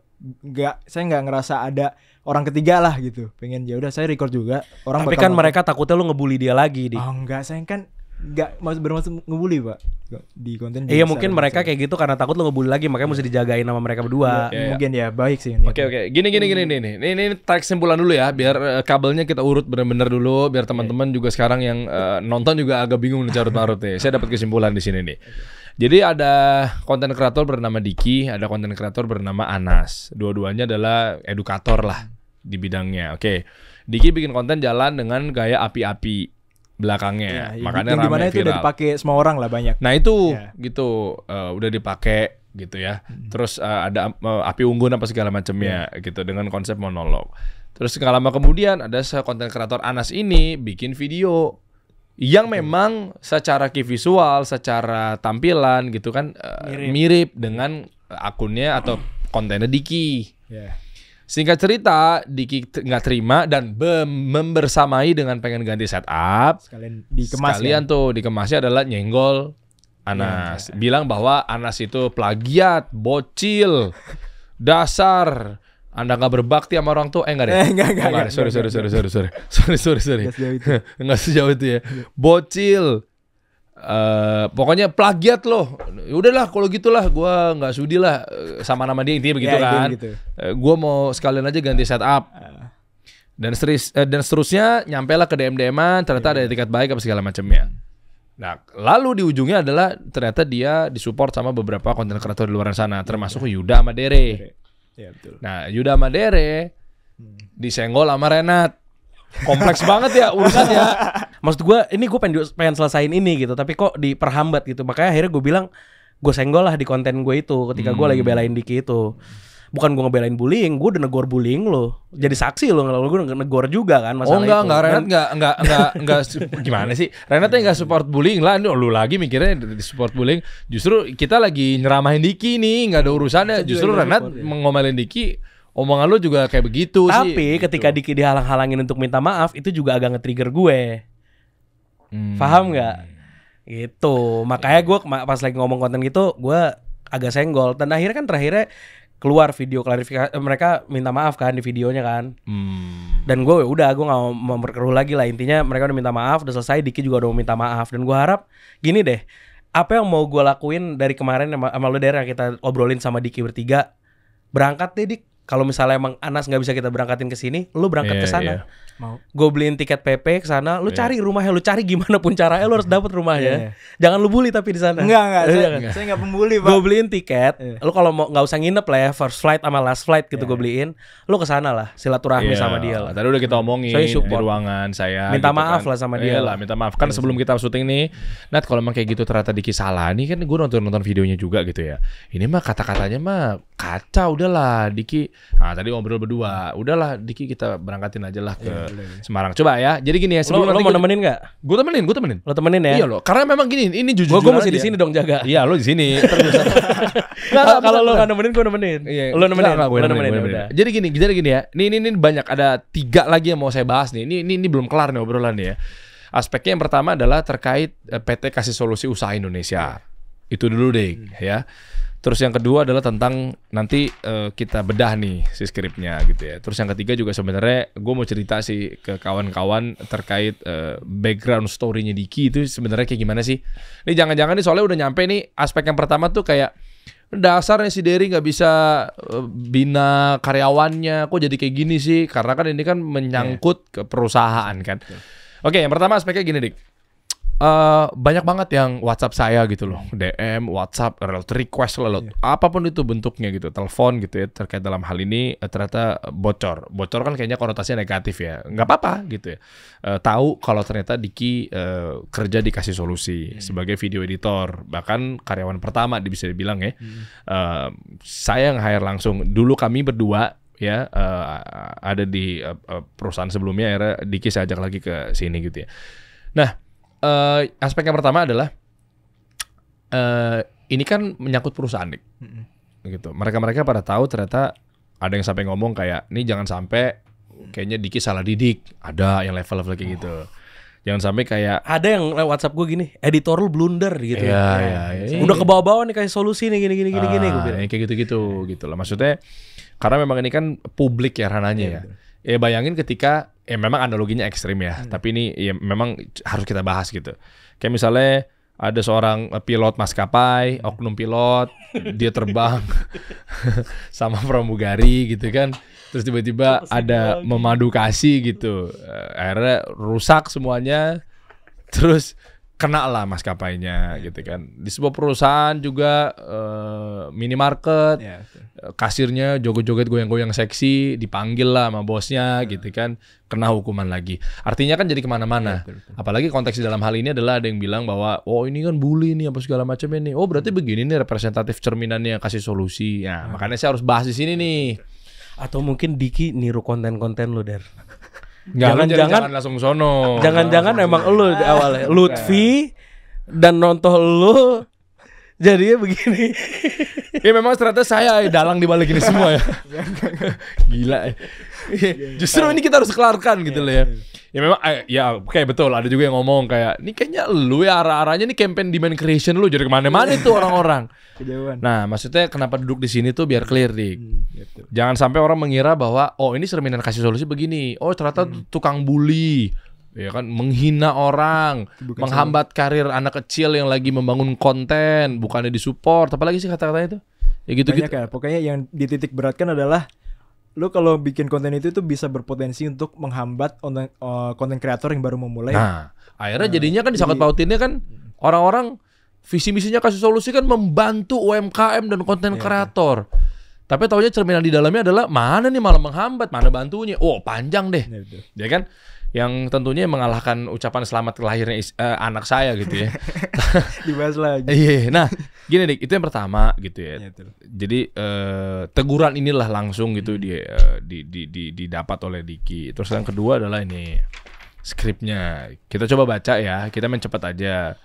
saya nggak ngerasa ada orang ketiga lah gitu. Pengen ya udah saya record juga. Orang Tapi bakal kan mereka takutnya lu ngebully dia lagi di. Oh enggak, saya kan enggak bermaksud ngebully, Pak. Di konten Iya biasa, mungkin mereka kayak gitu karena takut lu ngebully lagi makanya mesti dijagain sama mereka berdua. mungkin ya baik sih. Oke. Gini nih. Ini tarik kesimpulan dulu ya, biar kabelnya kita urut bener-bener dulu, biar teman-teman juga sekarang yang nonton juga agak bingung nih carut-marut nih. Saya dapat kesimpulan di sini nih. Jadi ada konten kreator bernama Diki, ada konten kreator bernama Anas. Dua-duanya adalah edukator lah di bidangnya. Oke. Diki bikin konten jalan dengan gaya api-api belakangnya. Makanya yang dimana ramai itu udah viral. dipakai semua orang lah banyak. Nah itu Ya. gitu udah dipakai gitu ya. Terus ada api unggun apa segala macamnya gitu dengan konsep monolog. Terus nggak lama kemudian ada konten kreator Anas ini bikin video yang memang secara key visual, secara tampilan gitu kan mirip dengan akunnya atau kontennya Diki. Ya. Singkat cerita, Diki nggak terima dan membersamai dengan pengen ganti setup. Sekalian dikemas Sekalian tuh dikemasnya adalah nyenggol Anas. Bilang bahwa Anas itu plagiat, bocil, dasar. Anda nggak berbakti sama orang tua? Enggak deh. Enggak. Sorry. Nggak sejauh itu. Nggak sejauh itu ya. Bocil. Pokoknya plagiat loh. Udahlah kalau gitulah gua nggak sudi lah sama nama dia, intinya begitu Ya, kan. gitu. Gua mau sekalian aja ganti setup. Dan seterusnya nyampailah ke DM-an, ternyata ada etiket baik apa segala macamnya. Nah, lalu di ujungnya adalah ternyata dia disupport sama beberapa konten kreator di luar sana, termasuk Yuda sama Dere. Ya, betul. Nah, Yuda sama Dere disenggol sama Renat. Kompleks banget ya urusannya. Maksud gue, ini gue pengen selesain ini gitu, tapi kok diperhambat gitu. Makanya akhirnya gue bilang, gue senggol lah di konten gue itu ketika gue lagi belain Diki itu. Bukan gue ngebelain bullying, gue udah negor bullying lo. Jadi saksi lo, gue negor juga kan masalah itu. Enggak, Renat enggak gimana sih? Renatnya enggak support bullying lah. Lu lagi mikirnya di support bullying. Justru kita lagi nyeramahin Diki nih, enggak ada urusannya. Justru Renat mengomelin Diki. Omongan lu juga kayak begitu sih. Tapi ketika Diki dihalang-halangin untuk minta maaf, itu juga agak nge-trigger gue. Paham nggak? Gitu. Makanya gue pas lagi ngomong konten gitu, gue agak senggol. Dan akhirnya kan terakhirnya keluar video klarifikasi, mereka minta maaf kan di videonya kan. Dan gue udah, gue nggak mau memperkeruh lagi lah. Intinya mereka udah minta maaf, udah selesai. Diki juga udah mau minta maaf. Dan gue harap gini deh, apa yang mau gue lakuin dari kemarin sama lu Der, yang kita obrolin sama Diki bertiga, berangkat deh Dik. Kalau misalnya emang Anas nggak bisa kita berangkatin ke sini, lu berangkat ke sana. Mau. Gue beliin tiket PP ke sana, lu cari rumahnya, lu cari gimana pun caranya, lu harus dapat rumahnya. Jangan lu bully tapi di sana. Enggak. Saya enggak pembuli, Pak. Gue beliin tiket, lu kalau mau nggak usah nginep lah ya, first flight sama last flight gitu gue beliin, lu ke sana lah, silaturahmi sama dia lah. Tadi udah kita omongin Saya di support. ruangan saya. Minta gitu maaf kan. lah sama dia lah. Minta maaf kan sebelum kita syuting nih. Nat, kalau emang kayak gitu ternyata Diki salah nih, kan gue nonton videonya juga gitu ya. Ini mah kata-katanya mah kacau, udahlah Diki. Nah tadi ngobrol berdua, udahlah Diki kita berangkatin aja lah ke Semarang. Coba ya. Jadi gini ya, sebelum Lo mau nemenin nggak? Gue temenin. Lo temenin ya? Iya loh, karena memang gini, ini jujur. Gue mesti di sini dong jaga. Iya, lo di sini. Kalau lo nggak nemenin, gue nemenin. Iya, Lo nemenin, gue lo nemenin. Udah. Jadi gini ya. Ini banyak, ada 3 lagi yang mau saya bahas nih. Ini belum kelar nih obrolan nih ya. Aspeknya yang pertama adalah terkait PT Kasih Solusi Usaha Indonesia. Itu dulu deh ya. Terus yang kedua adalah tentang nanti kita bedah nih si skripnya gitu ya. Terus yang ketiga juga sebenarnya gue mau cerita sih ke kawan-kawan terkait background story-nya Diki itu sebenarnya kayak gimana sih. Ini jangan-jangan nih soalnya udah nyampe nih aspek yang pertama tuh kayak dasarnya si Dery nggak bisa bina karyawannya, kok jadi kayak gini sih? Karena kan ini kan menyangkut ke perusahaan kan. Oke, yang pertama aspeknya gini Dik. Banyak banget yang WhatsApp saya gitu loh, DM, WhatsApp, request lah, apapun itu bentuknya gitu, telepon gitu ya terkait dalam hal ini ternyata bocor kan kayaknya konotasinya negatif ya, nggak apa-apa gitu ya. Tahu kalau ternyata Diki kerja di Kasih Solusi sebagai video editor, bahkan karyawan pertama bisa dibilang ya. Saya yang hire langsung, dulu kami berdua ya ada di perusahaan sebelumnya, akhirnya Diki saya ajak lagi ke sini gitu ya. Nah, aspek yang pertama adalah ini kan menyangkut perusahaan nih, gitu. Mereka pada tahu ternyata ada yang sampai ngomong kayak, nih jangan sampai kayaknya Diki salah didik, ada yang level kayak gitu. Jangan sampai kayak ada yang WhatsApp gue gini, editor lu blunder gitu. Iya. Udah ke bawah-bawah nih kayak solusi nih gini gue bilang. Kayak gitu lah. Maksudnya karena memang ini kan publik ya ranahnya ya. Ya bayangin ketika memang analoginya ekstrim ya, tapi ini ya memang harus kita bahas gitu. Kayak misalnya ada seorang pilot maskapai, oknum pilot, dia terbang sama pramugari gitu kan. Terus tiba-tiba ada memadu kasih gitu. Akhirnya rusak semuanya. Terus kena lah maskapainya gitu kan. Di sebuah perusahaan juga minimarket, kasirnya joget-joget goyang-goyang seksi, dipanggil lah sama bosnya gitu kan, kena hukuman lagi. Artinya kan jadi kemana-mana. Apalagi konteks di dalam hal ini adalah ada yang bilang bahwa oh ini kan bully nih apa segala macamnya nih. Oh berarti begini nih representatif cerminannya Kasih Solusi. Nah makanya saya harus bahas di sini nih. Atau mungkin Diki niru konten-konten lu Der. Jangan-jangan langsung sono. Jangan-jangan emang lu di awalnya Lutfi dan nonton lu jadinya begini. Ya memang ternyata saya dalang di balik ini semua ya. Gila. Justru ini kita harus kelarkan gitu loh ya. Ya memang ya kayak betul ada juga yang ngomong kayak ini kayaknya lu ya arah-arahnya nih campaign demand creation lu jadi kemana-mana itu orang-orang. Kejauhan. Nah maksudnya kenapa duduk di sini tuh biar clear dik. Jangan sampai orang mengira bahwa oh ini cerminan kasih solusi begini. Oh ternyata tukang bully. Ya kan menghina orang, menghambat karir anak kecil yang lagi membangun konten, bukannya disupport, apalagi sih kata-katanya itu? Ya gitu-gitu. Banyak ya. Pokoknya yang dititik beratkan adalah lu kalau bikin konten itu tuh bisa berpotensi untuk menghambat konten kreator yang baru memulai. Nah, akhirnya jadinya kan disangkut pautinnya kan orang-orang visi misinya kasih solusi kan membantu UMKM dan konten kreator. Tapi taunya cerminan di dalamnya adalah mana nih malah menghambat, mana bantunya. Oh, panjang deh. Ya kan? Yang tentunya mengalahkan ucapan selamat lahirnya anak saya gitu ya. Dibahas lagi. Iya. Nah, gini Dik, itu yang pertama gitu ya. Jadi teguran inilah langsung gitu didapat oleh Diki. Terus yang kedua adalah ini skripnya. Kita coba baca ya. Kita main cepat aja.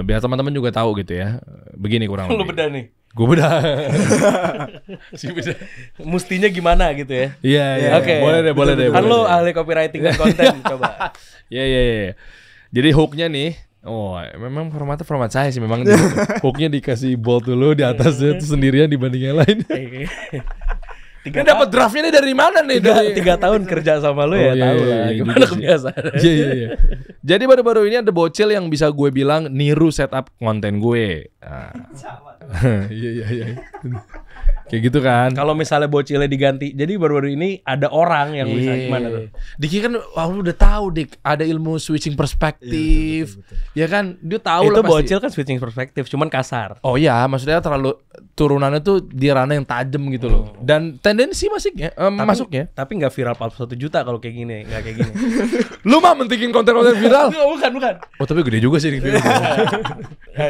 Biar teman-teman juga tahu gitu ya. Begini kurang lebih. Lu beda nih. Gue beda. Si beda. Mustinya gimana gitu ya. Iya. Oke. Boleh deh. Kan lu ahli copywriting dan konten coba. Iya. Jadi hooknya nih, memang format saya sih memang. Hooknya dikasih bold dulu di atasnya itu sendirian dibanding yang lain. Ini dapat draftnya nih dari mana nih? Dari 3 tahun kerja sama lu ya tahu lah gimana kebiasaan. Iya. Jadi baru-baru ini ada bocil yang bisa gue bilang niru setup konten gue. Iya. Kayak gitu kan. Kalau misalnya bocilnya diganti, jadi baru-baru ini ada orang yang bisa gimana tuh? Diki kan lu udah tahu Dik, ada ilmu switching perspektif. Betul. Ya kan, dia tahu lah pasti. Itu bocil kan switching perspektif, cuman kasar. Oh iya, maksudnya terlalu turunannya tuh di ranah yang tajam gitu loh. Dan tendensi masuknya. Tapi nggak viral 41 juta kalau kayak gini, nggak kayak gini. Lu mah mentingin konten-konten viral? Bukan. Oh tapi gede juga sih.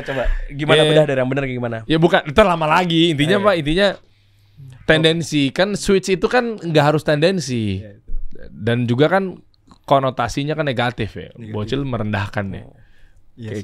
Coba gimana bedah dari yang benar kayak gimana? Ya bukan, itu lama lagi. Intinya Pak, tendensi kan switch itu kan nggak harus tendensi. Dan juga kan konotasinya kan negatif ya. Bocil merendahkan ya.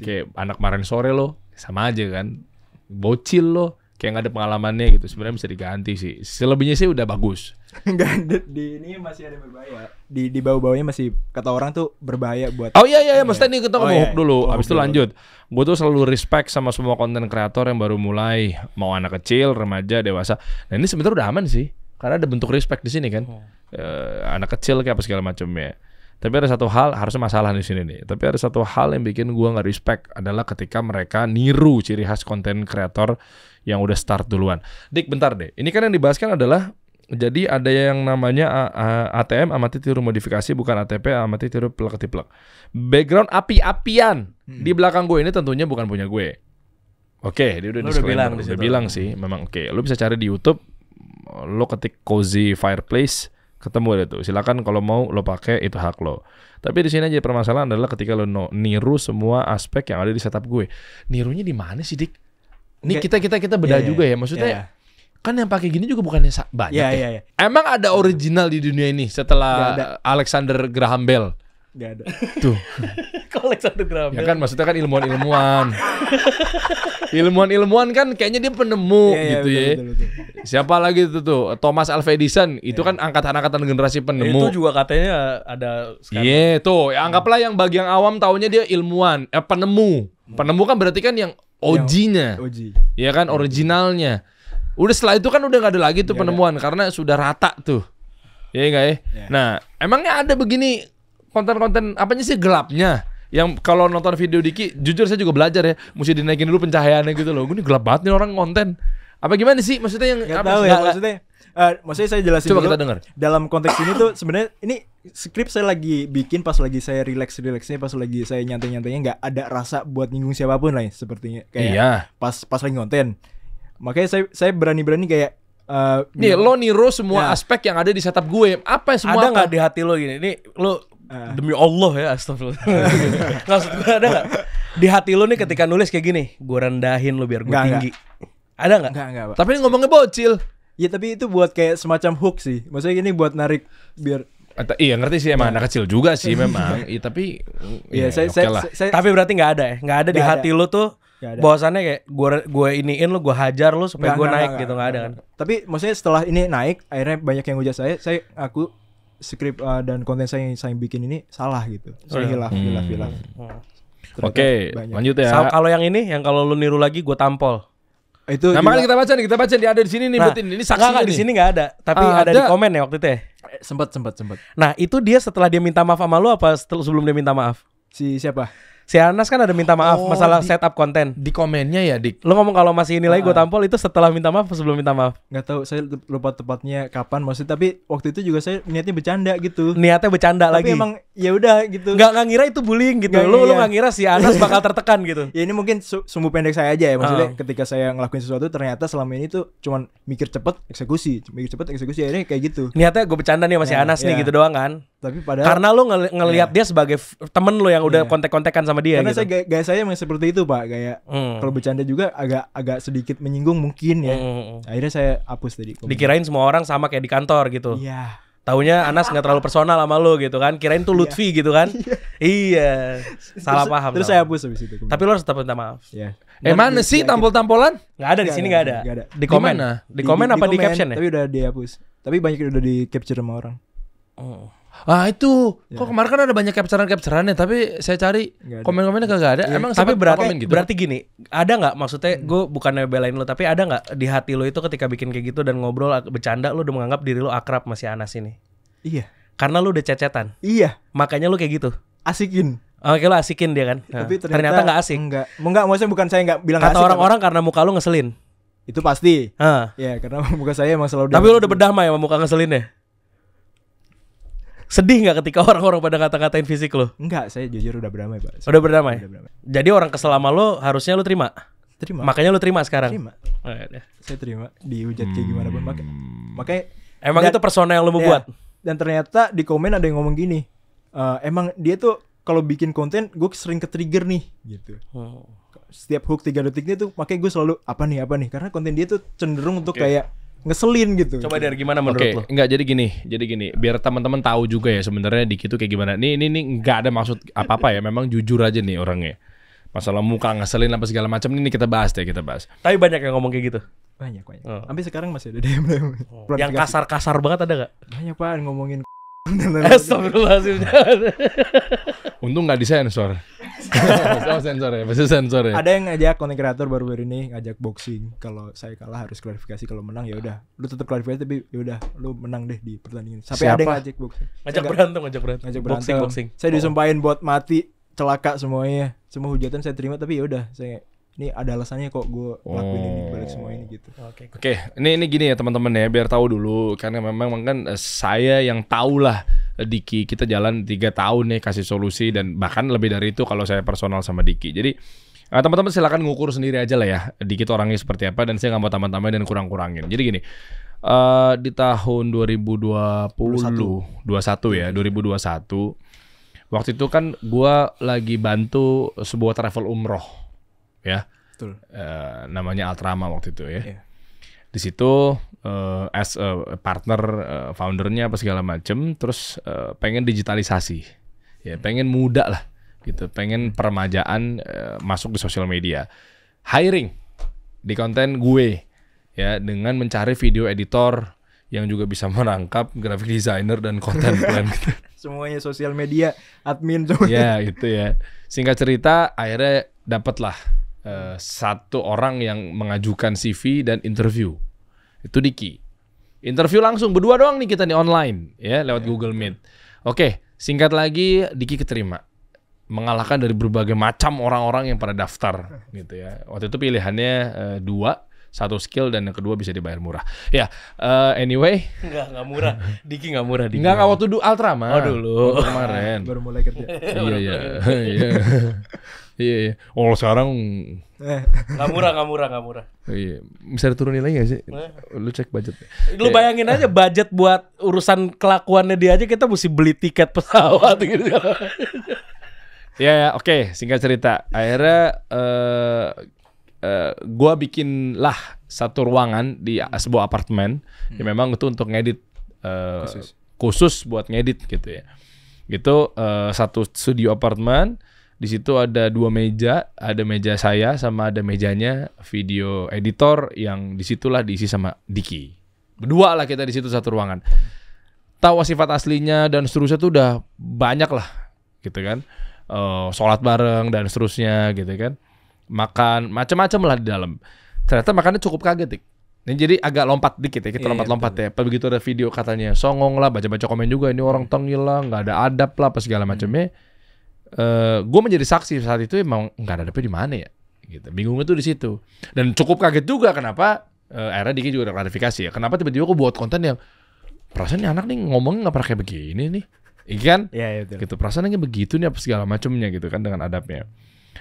Kayak anak kemarin sore lo sama aja kan. Bocil lo kayak nggak ada pengalamannya gitu. Sebenarnya bisa diganti sih. Selebihnya sih udah bagus. Enggak ada di ini masih ada berbahaya. Di bawah-bawahnya masih kata orang tuh berbahaya buat. Oh iya, maksudnya nih kita ngomong hook dulu. Abis itu dulu. lanjut. Gue tuh selalu respect sama semua konten kreator yang baru mulai, mau anak kecil, remaja, dewasa. Nah ini sebenarnya udah aman sih, karena ada bentuk respect di sini kan. Anak kecil kayak apa segala macamnya. Tapi ada satu hal, harusnya masalah di sini nih. Tapi ada satu hal yang bikin gue nggak respect adalah ketika mereka niru ciri khas konten kreator yang udah start duluan. Dik, bentar deh. Ini kan yang dibahas kan adalah jadi ada yang namanya ATM amati tiru modifikasi, bukan ATP amati tiru plek ketiplek. Background api-apian di belakang gue ini tentunya bukan punya gue. Oke, dia udah bilang sih, memang oke. Lu bisa cari di YouTube, lo ketik cozy fireplace, ketemu ada tuh. Silakan kalau mau lo pakai, itu hak lo. Tapi di sini aja permasalahan adalah ketika lo niru semua aspek yang ada di setup gue. Nirunya di mana sih, Dik? Ini kita bedah juga ya, maksudnya. Kan yang pakai gini juga bukannya banyak ya. Emang ada original di dunia ini setelah Alexander Graham Bell? Gak ada. Tuh. Alexander Graham Bell. Ya kan maksudnya kan ilmuwan-ilmuwan. Ilmuwan kan kayaknya dia penemu gitu ya. Betul. Siapa lagi itu tuh? Thomas Alva Edison. Itu kan angkatan-angkatan generasi penemu. Itu juga katanya ada Iya, tuh. Ya, anggaplah yang bagi yang awam taunya dia ilmuwan, penemu. Penemu kan berarti kan yang OG-nya. Ya kan originalnya. Udah setelah itu kan udah gak ada lagi tuh penemuan karena sudah rata tuh. Iya enggak ya? Nah, emangnya ada begini konten-konten apanya sih gelapnya? Yang kalau nonton video Diki, jujur saya juga belajar ya, mesti dinaikin dulu pencahayaannya gitu loh. Gue nih gelap banget nih orang konten. Apa gimana sih? Maksudnya yang Gak tahu ya, maksudnya saya jelasin coba dulu. Kita dengar. Dalam konteks ini tuh sebenarnya ini skrip saya lagi bikin pas lagi saya relax-relaxnya, pas lagi saya nyantai-nyantainya, nggak ada rasa buat nyinggung siapapun lah ya, sepertinya kayak pas lagi konten. Makanya saya berani-berani kayak nih lo niru semua aspek yang ada di setup gue. Apa semua? Ada nggak di hati lo gini? Nih lo demi Allah ya, astagfirullah. Maksud gue ada nggak di hati lo nih ketika nulis kayak gini? Gue rendahin lo biar gue tinggi. Ada nggak? Nggak, Pak. Tapi ini ngomongnya bocil. Ya tapi itu buat kayak semacam hook sih. Maksudnya ini buat narik biar Iya ngerti sih emang anak kecil juga sih memang. Iya tapi Iya, ya, oke lah. Tapi berarti nggak ada ya? Nggak ada di Nggak hati lu tuh Nggak ada. bahwasannya kayak gue iniin lu, gue hajar lu supaya gue naik gitu, nggak ada kan? Tapi maksudnya setelah ini naik, akhirnya banyak yang hujat saya aku skrip dan konten saya yang saya bikin ini salah gitu. Saya hilaf. Ternyata Oke, banyak. lanjut ya. Kalau yang ini, yang kalau lu niru lagi gue tampol. Itu Nah, juga makanya kita baca nih, ada di sini nih, Nah, Butin. Ini saksi nggak, di nih. sini nggak ada, tapi ada di komen ya waktu itu ya. sempat. Nah itu dia setelah dia minta maaf sama lu apa sebelum dia minta maaf? Si siapa? Si Anas kan ada minta maaf Oh, masalah di- setup konten. Di komennya ya, Dik. Lu ngomong kalau masih ini lagi gue tampol, itu setelah minta maaf atau sebelum minta maaf? Nggak tahu, saya lupa tepatnya kapan maksudnya, tapi waktu itu juga saya niatnya bercanda gitu. Niatnya bercanda Tapi lagi. emang ya udah gitu. nggak ngira itu bullying gitu. Nggak, Lu iya. nggak ngira si Anas bakal tertekan gitu. Ya ini mungkin sumbu pendek saya aja ya, maksudnya ketika saya ngelakuin sesuatu ternyata selama ini tuh cuman mikir cepet eksekusi akhirnya kayak gitu. Niatnya gue bercanda nih sama si Ya, Anas nih ya. gitu doang kan. Tapi padahal Karena lu ngelihat dia sebagai temen lu yang udah Iya. kontek-kontekan sama dia karena gitu. gaya saya emang seperti itu Pak, kayak kalau bercanda juga agak sedikit menyinggung mungkin ya. Akhirnya saya hapus tadi. Dikirain semua orang sama kayak di kantor gitu. Iya. Taunya Anas nggak terlalu personal sama lu gitu kan. Kirain tuh Lutfi gitu kan. Iya. Salah paham. Terus saya hapus habis itu. Tapi lu harus tetap minta maaf. Ya. Mana sih tampol-tampolan? Nggak ada di sini, nggak ada. Nggak ada. Di komen. Di mana? Di komen apa di caption ya? Tapi udah dihapus. Tapi banyak udah di capture sama orang. Ah itu, kok kemarin kan ada banyak capturean-captureannya, tapi saya cari Nggak ada. komen-komennya kagak ada. Emang Tapi sempat berarti komen gitu? berarti gini, ada nggak maksudnya gue bukannya belain lu, tapi ada nggak di hati lu itu ketika bikin kayak gitu dan ngobrol bercanda lu udah menganggap diri lu akrab sama si Anas ini? Iya. Karena lu udah cecetan. Iya. Makanya lu kayak gitu. Asikin. Oke, lu asikin dia kan. Nah, Tapi ternyata nggak asik. Enggak, maksudnya bukan saya nggak bilang Kata asik, orang-orang karena muka lu ngeselin. itu pasti. Hah. Ya, karena muka saya emang selalu. Tapi lu udah berdamai sama muka ngeselinnya. Sedih nggak ketika orang-orang pada kata-katain fisik lu? Enggak, saya jujur udah berdamai, Pak. Udah berdamai. Udah berdamai. Jadi orang kesel sama lu harusnya lu terima. Terima. Makanya lu terima sekarang. Terima. Oh, ya udah. Saya terima dihujat kayak gimana pun makanya Emang Dan- itu persona yang lu mau ya, buat? Dan ternyata di komen ada yang ngomong gini. Emang dia tuh kalau bikin konten gue sering ke-trigger nih gitu. Setiap hook 3 detiknya tuh makanya gue selalu apa nih karena konten dia tuh cenderung untuk kayak ngeselin gitu. Coba dari gimana menurut Oke, lu? enggak jadi gini, biar teman-teman tahu juga ya sebenarnya Diki itu kayak gimana. Ini enggak ada maksud apa-apa ya, memang jujur aja nih orangnya. Masalah muka ngeselin apa segala macam ini kita bahas. Tapi banyak yang ngomong kayak gitu. Banyak. Oh. Sampai sekarang masih ada DM. Yang kasar-kasar banget ada gak? Banyak Pak ngomongin. Astagfirullahaladzim. Untung nggak disensor. Sensor ya, pasti sensor ya. Ada yang ngajak konten kreator baru-baru ini ngajak boxing. Kalau saya kalah harus klarifikasi, kalau menang ya udah. Lu tetap klarifikasi tapi ya udah lu menang deh di pertandingan. Sampai Siapa? ada yang ngajak boxing. Ngajak berantem. Boxing. Saya disumpahin buat mati, celaka semuanya. Semua hujatan saya terima tapi ya udah saya ini ada alasannya kok gue lakuin ini balik semua ini gitu. Oke. Oke, ini gini ya teman-teman ya, biar tahu dulu karena memang kan saya yang tahu lah Diki, kita jalan 3 tahun nih kasih solusi dan bahkan lebih dari itu kalau saya personal sama Diki. Jadi teman-teman silakan ngukur sendiri aja lah ya Diki itu orangnya seperti apa dan saya nggak mau tambah-tambahin dan kurang-kurangin. Jadi gini, di tahun 2021 ya, 2021 waktu itu kan gua lagi bantu sebuah travel umroh ya. Betul. Namanya Altrama waktu itu ya. Iya. Di situ as a partner foundernya apa segala macem, terus pengen digitalisasi, ya pengen muda lah, gitu, pengen peremajaan masuk di sosial media, hiring di konten gue, ya dengan mencari video editor yang juga bisa merangkap graphic designer dan content plan. Gitu. Semuanya sosial media, admin semuanya. Ya itu ya. Singkat cerita akhirnya dapatlah satu orang yang mengajukan CV dan interview. Itu Diki. Interview langsung berdua doang nih kita nih online ya lewat Google Meet. Oke, singkat lagi Diki keterima. Mengalahkan dari berbagai macam orang-orang yang pada daftar gitu ya. Waktu itu pilihannya 2, 1 skill dan yang kedua bisa dibayar murah. Ya, anyway, Enggak murah. Diki enggak murah. enggak waktu dulu Altrama. Oh, dulu. Waktu kemarin. Baru mulai kerja. Iya. Oh sekarang Enggak murah. iya. Bisa diturunin lagi gak sih? Lu cek budget. Lu bayangin aja budget buat urusan kelakuannya dia aja kita mesti beli tiket pesawat gitu. Ya, oke. Singkat cerita, akhirnya gua bikin lah satu ruangan di sebuah apartemen yang memang itu untuk ngedit khusus buat ngedit gitu ya. Gitu satu studio apartemen. Di situ ada 2 meja, ada meja saya sama ada mejanya video editor yang disitulah diisi sama Diki. Berdua lah kita di situ satu ruangan. Tahu sifat aslinya dan seterusnya tuh udah banyak lah, gitu kan. Sholat bareng dan seterusnya, gitu kan. Makan macam-macam lah di dalam. Ternyata makannya cukup kaget, Dik. Ini jadi agak lompat dikit ya, kita lompat-lompat ya. Begitu ada video katanya songong lah, baca-baca komen juga ini orang tengil lah, nggak ada adab lah, apa segala macamnya. Gue menjadi saksi saat itu emang nggak ada adabnya di mana ya, gitu. Bingungnya tuh di situ. Dan cukup kaget juga kenapa akhirnya Diki juga udah klarifikasi ya. Kenapa tiba-tiba gue buat konten yang perasaan anak nih ngomongnya nggak pernah kayak begini nih, ikan? Iya betul. Gitu perasaannya begitu nih apa segala macamnya gitu kan dengan adabnya.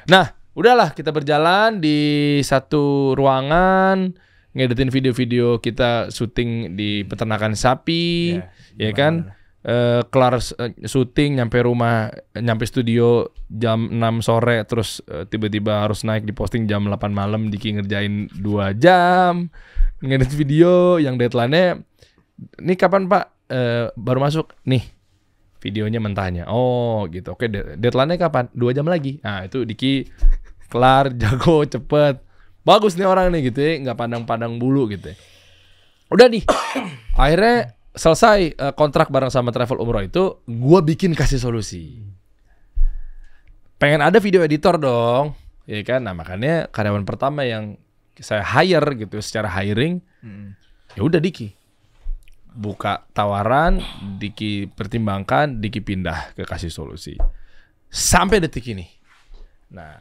Nah, udahlah kita berjalan di satu ruangan ngeditin video-video kita syuting di peternakan sapi, ya kan? Kelar syuting nyampe studio jam 6 sore terus tiba-tiba harus naik di posting jam 8 malam. Diki ngerjain 2 jam ngedit video yang deadline-nya ini kapan Pak? Baru masuk nih videonya mentahnya. Oh gitu. Oke, deadline-nya kapan? 2 jam lagi. Nah itu Diki kelar, jago, cepet. Bagus nih orang nih gitu ya, nggak pandang-pandang bulu gitu ya. Udah nih akhirnya selesai kontrak bareng sama travel umroh itu, gue bikin kasih solusi. Pengen ada video editor dong, ya kan? Nah makanya karyawan pertama yang saya hire gitu secara hiring, ya udah Diki. Buka tawaran, Diki pertimbangkan, Diki pindah ke kasih solusi. Sampai detik ini. Nah,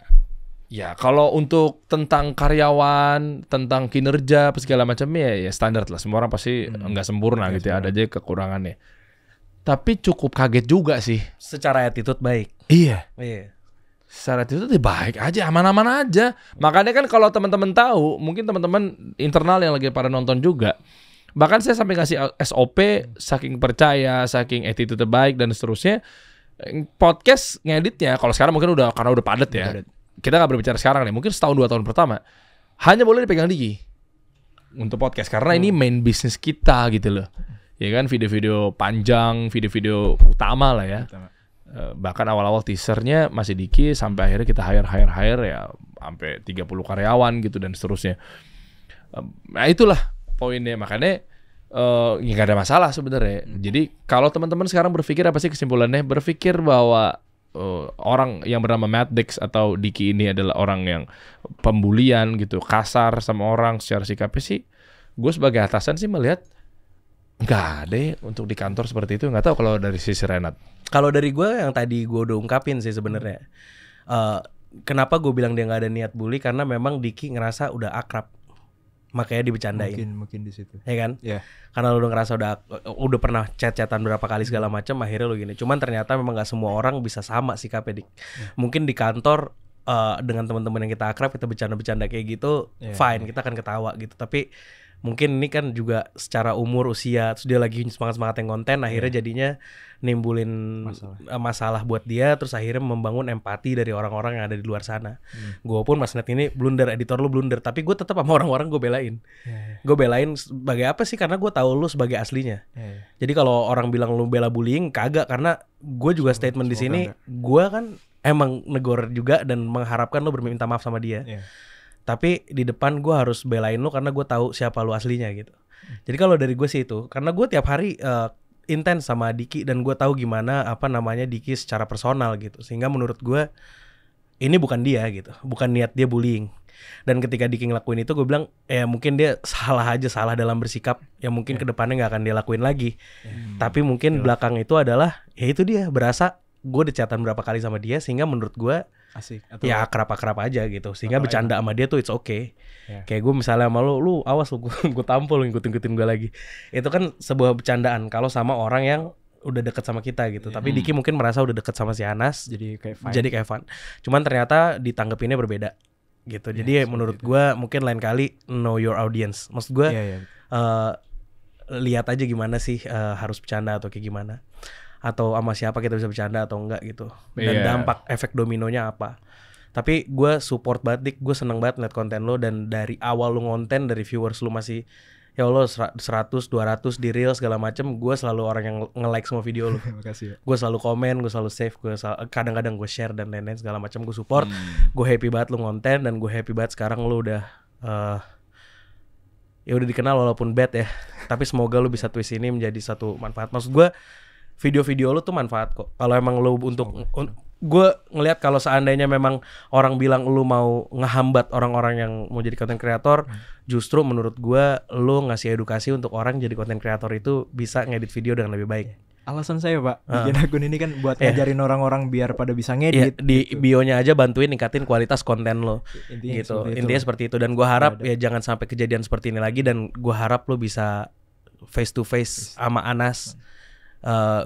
ya kalau untuk tentang karyawan, tentang kinerja, segala macamnya ya standar lah. Semua orang pasti nggak sempurna gitu ya, ada aja kekurangannya. Tapi cukup kaget juga sih. Secara attitude baik. Iya. Iya. Secara attitude baik aja, aman-aman aja. Makanya kan kalau teman-teman tahu, mungkin teman-teman internal yang lagi pada nonton juga. Bahkan saya sampai kasih SOP, saking percaya, saking attitude baik dan seterusnya. Podcast ngeditnya, kalau sekarang mungkin karena udah padat ya. Kita nggak berbicara sekarang nih, mungkin setahun 2 tahun pertama hanya boleh dipegang Diki untuk podcast karena ini main bisnis kita gitu loh, ya kan, video-video panjang, video-video utama lah ya. Bahkan awal-awal teasernya masih Diki sampai akhirnya kita hire ya sampai 30 karyawan gitu dan seterusnya. Nah itulah poinnya, makanya ya nggak ada masalah sebenarnya. Jadi kalau teman-teman sekarang berpikir apa sih kesimpulannya? Berpikir bahwa orang yang bernama Matt Dix atau Diki ini adalah orang yang pembulian gitu, kasar sama orang secara sikapnya sih, gue sebagai atasan sih melihat nggak ada untuk di kantor seperti itu. Nggak tahu kalau dari sisi Renat. Kalau dari gue yang tadi gue udah ungkapin sih sebenarnya. Kenapa gue bilang dia nggak ada niat bully? Karena memang Diki ngerasa udah akrab, makanya dibecandain. Mungkin di situ. Ya kan? Iya. Karena lu udah ngerasa udah pernah chat-chatan berapa kali segala macam, akhirnya lu gini. Cuman ternyata memang nggak semua orang bisa sama sikapnya, Dik. Mungkin di kantor dengan teman-teman yang kita akrab, kita bercanda-bercanda kayak gitu, fine, kita akan ketawa gitu. Tapi mungkin ini kan juga secara umur, usia, terus dia lagi semangat-semangat yang konten, akhirnya jadinya nimbulin masalah buat dia, terus akhirnya membangun empati dari orang-orang yang ada di luar sana. Gue pun Mas Net ini blunder, editor lu blunder, tapi gue tetap sama orang-orang gue belain. Gue belain sebagai apa sih? Karena gue tahu lu sebagai aslinya. Jadi kalau orang bilang lu bela bullying, kagak, karena gue juga statement di sini, gue kan emang negor juga dan mengharapkan lu berminta maaf sama dia. Tapi di depan gue harus belain lu karena gue tahu siapa lu aslinya gitu. Jadi kalau dari gue sih itu, karena gue tiap hari intens sama Diki dan gue tahu gimana Diki secara personal gitu, sehingga menurut gue ini bukan dia gitu, bukan niat dia bullying. Dan ketika Diki ngelakuin itu, gue bilang ya mungkin dia salah dalam bersikap, ya mungkin kedepannya nggak akan dia lakuin lagi. Tapi mungkin belakang itu adalah ya itu dia berasa gue dicatan berapa kali sama dia, sehingga menurut gue asik atau ya akrab-akrab aja gitu, sehingga bercanda sama dia tuh it's okay. Kayak gue misalnya sama lu awas lu, gue tampol, ngikutin gue lagi. Itu kan sebuah bercandaan kalau sama orang yang udah deket sama kita gitu. Tapi Diki mungkin merasa udah deket sama si Anas, jadi kayak fun. Cuman ternyata ditanggepinnya berbeda gitu. Jadi menurut gue mungkin lain kali know your audience. Maksud gue lihat aja gimana sih harus bercanda atau kayak gimana, atau sama siapa kita bisa bercanda atau enggak gitu, dan dampak efek dominonya apa. Tapi gue support banget Dik, gue seneng banget liat konten lo, dan dari awal lo ngonten, dari viewers lo masih ya Allah 100 200 di reel segala macem, gue selalu orang yang nge-like semua video lu. Makasih ya. Gue selalu komen, gue selalu save, kadang-kadang gue share dan lain-lain segala macam, gue support. Gue happy banget lu ngonten, dan gue happy banget sekarang lu udah ya udah dikenal walaupun bad ya. Tapi semoga lu bisa twist ini menjadi satu manfaat. Maksud gue video-video lu tuh manfaat kok. Kalau emang lu gue ngelihat kalau seandainya memang orang bilang lu mau ngehambat orang-orang yang mau jadi content creator, justru menurut gue lu ngasih edukasi untuk orang jadi content creator itu bisa ngedit video dengan lebih baik. Alasan saya Pak bikin akun ini kan buat ngajarin orang-orang biar pada bisa ngedit. Di bionya aja bantuin ningkatin kualitas konten lo. Intinya seperti itu. Dan gue harap ya jangan sampai kejadian seperti ini lagi. Dan gue harap lo bisa face to face sama Anas.